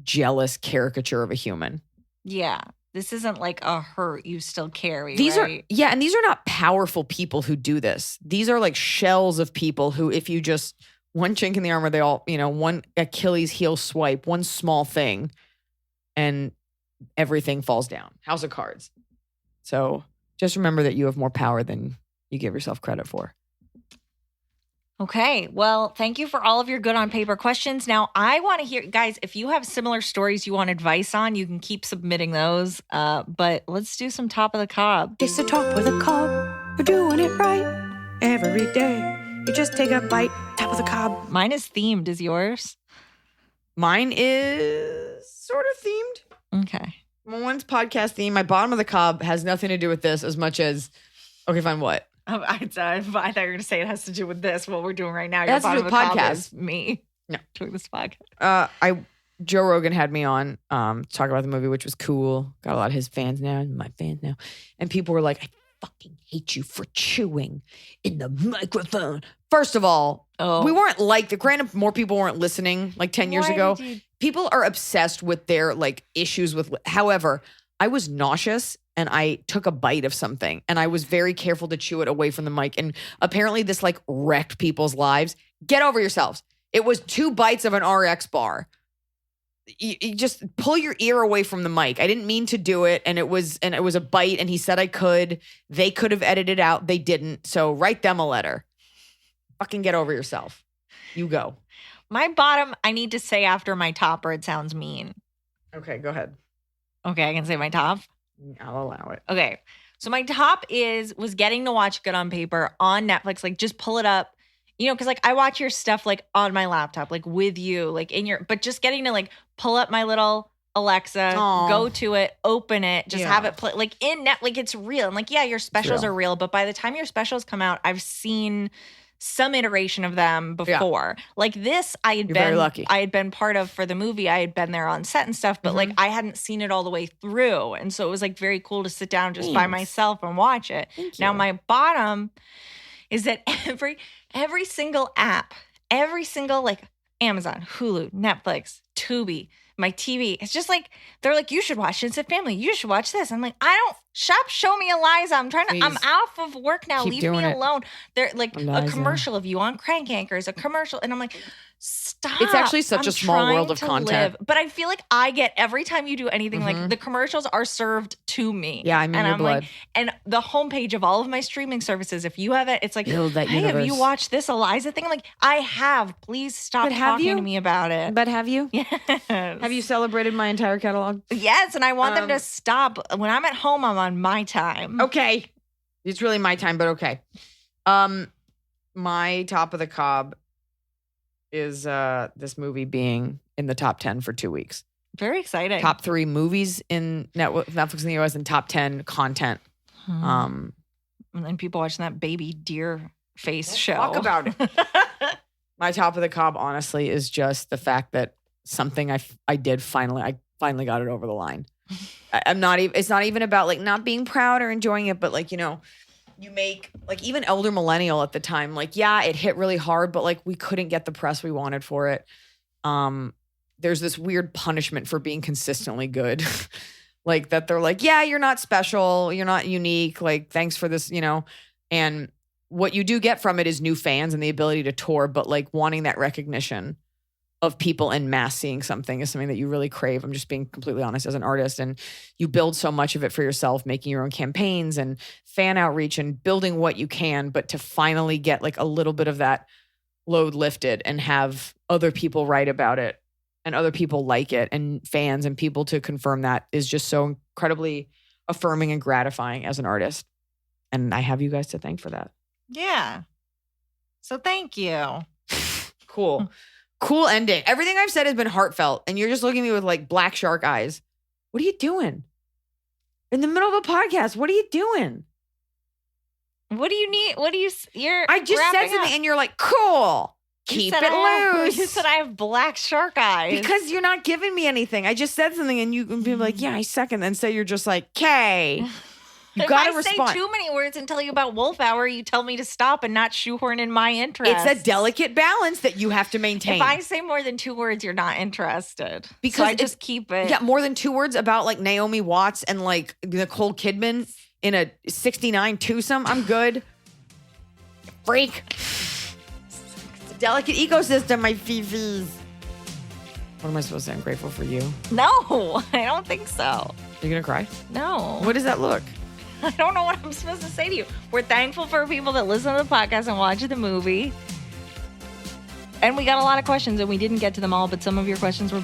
S2: jealous caricature of a human.
S3: Yeah. This isn't like a hurt you still carry.
S2: These
S3: right?
S2: and these are not powerful people who do this. These are like shells of people who, if you just one chink in the armor, they all, one Achilles heel swipe, one small thing, and everything falls down. House of Cards. So just remember that you have more power than you give yourself credit for.
S3: Okay. Well, thank you for all of your good on paper questions. Now, I want to hear, guys, if you have similar stories you want advice on, you can keep submitting those. But let's do some top of the cob.
S1: It's the top of the cob. We're doing it right every day. You just take a bite, top of the cob.
S3: Mine is themed. Is yours?
S2: Mine is sort of themed.
S3: Okay.
S2: One's podcast theme. My bottom of the cob has nothing to do with this as much as, okay, fine, what?
S3: I thought you were going to say it has to do with this, what we're doing right now.
S2: It has to do with podcast.
S3: Me.
S2: No.
S3: Doing this podcast.
S2: Joe Rogan had me on talk about the movie, which was cool. Got a lot of his fans now, my fans now. And people were like, I fucking hate you for chewing in the microphone. First of all, we weren't like the granted, more people weren't listening like 10 years ago. People are obsessed with their like issues with, however, I was nauseous and I took a bite of something and I was very careful to chew it away from the mic. And apparently this like wrecked people's lives. Get over yourselves. It was 2 bites of an RX bar. You just pull your ear away from the mic. I didn't mean to do it. And it was a bite and he said I could. They could have edited out. They didn't. So write them a letter. Fucking get over yourself. You go.
S3: My bottom, I need to say after my top or it sounds mean.
S2: Okay, go ahead.
S3: Okay, I can say my top.
S2: I'll allow it.
S3: Okay. So my top was getting to watch Good on Paper on Netflix. Like just pull it up, because like I watch your stuff like on my laptop, like with you, like but just getting to like pull up my little Alexa, go to it, open it, just have it play like in net, like it's real. And like, yeah, your specials are real, but by the time your specials come out, I've seen some iteration of them before. Like this, You're very lucky. I had been part of for the movie. I had been there on set and stuff, but like I hadn't seen it all the way through. And so it was like very cool to sit down just by myself and watch it. Now my bottom is that every single app, every single like Amazon, Hulu, Netflix, Tubi, my TV, it's just like, they're like, you should watch It's a Family. You should watch this. I'm like, I don't show me Iliza. I'm off of work now. Leave me alone. They're like Iliza. A commercial of you on Crank Anchors, a commercial. And I'm like, stop.
S2: It's actually such a small world of content.
S3: But I feel like I get every time you do anything, like the commercials are served to me.
S2: Yeah, I mean,
S3: and
S2: your blood.
S3: Like, and the homepage of all of my streaming services, if you have it, it's like,
S2: build that
S3: hey,
S2: universe.
S3: have you watched this Iliza thing? I'm like, I have. Please stop talking to me about it.
S2: But have you?
S3: Yes.
S2: Have you celebrated my entire catalog?
S3: Yes, and I want them to stop. When I'm at home, I'm on my time.
S2: Okay. It's really my time, but okay. My top of the cob is this movie being in the top 10 for 2 weeks.
S3: Very exciting.
S2: Top 3 movies in Netflix in the US and top 10 content.
S3: And then people watching that baby deer face show.
S2: Talk about it. My top of the cob, honestly, is just the fact that something I did I finally got it over the line. I'm not even, it's not even about like not being proud or enjoying it, but like, you make like even Elder Millennial at the time, like, yeah, it hit really hard, but like we couldn't get the press we wanted for it. There's this weird punishment for being consistently good. Like that they're like, yeah, you're not special. You're not unique. Like, thanks for this, and what you do get from it is new fans and the ability to tour, but like wanting that recognition of people en masse seeing something is something that you really crave. I'm just being completely honest as an artist. And you build so much of it for yourself, making your own campaigns and fan outreach and building what you can. But to finally get like a little bit of that load lifted and have other people write about it and other people like it and fans and people to confirm that is just so incredibly affirming and gratifying as an artist. And I have you guys to thank for that.
S3: Yeah. So thank you.
S2: Cool. Cool ending. Everything I've said has been heartfelt, and you're just looking at me with like black shark eyes. What are you doing? In the middle of a podcast, what are you doing?
S3: What do you need? What do you?
S2: I just said something, and you're like, cool. keep it loose.
S3: You said I have black shark eyes.
S2: Because you're not giving me anything. I just said something and you can be like, yeah, I second. And so you're just like, okay. You got to respond.
S3: If I say too many words and tell you about Wolf Hour, you tell me to stop and not shoehorn in my interest.
S2: It's a delicate balance that you have to maintain.
S3: If I say more than 2 words, you're not interested.
S2: Because
S3: so I just keep it.
S2: Yeah, more than 2 words about like Naomi Watts and like Nicole Kidman in a 69 twosome. I'm good. Freak. It's a delicate ecosystem, my fifis. What am I supposed to say? I'm grateful for you.
S3: No, I don't think so.
S2: You're going to cry?
S3: No.
S2: What does that look?
S3: I don't know what I'm supposed to say to you. We're thankful for people that listen to the podcast and watch the movie. And we got a lot of questions and we didn't get to them all, but some of your questions were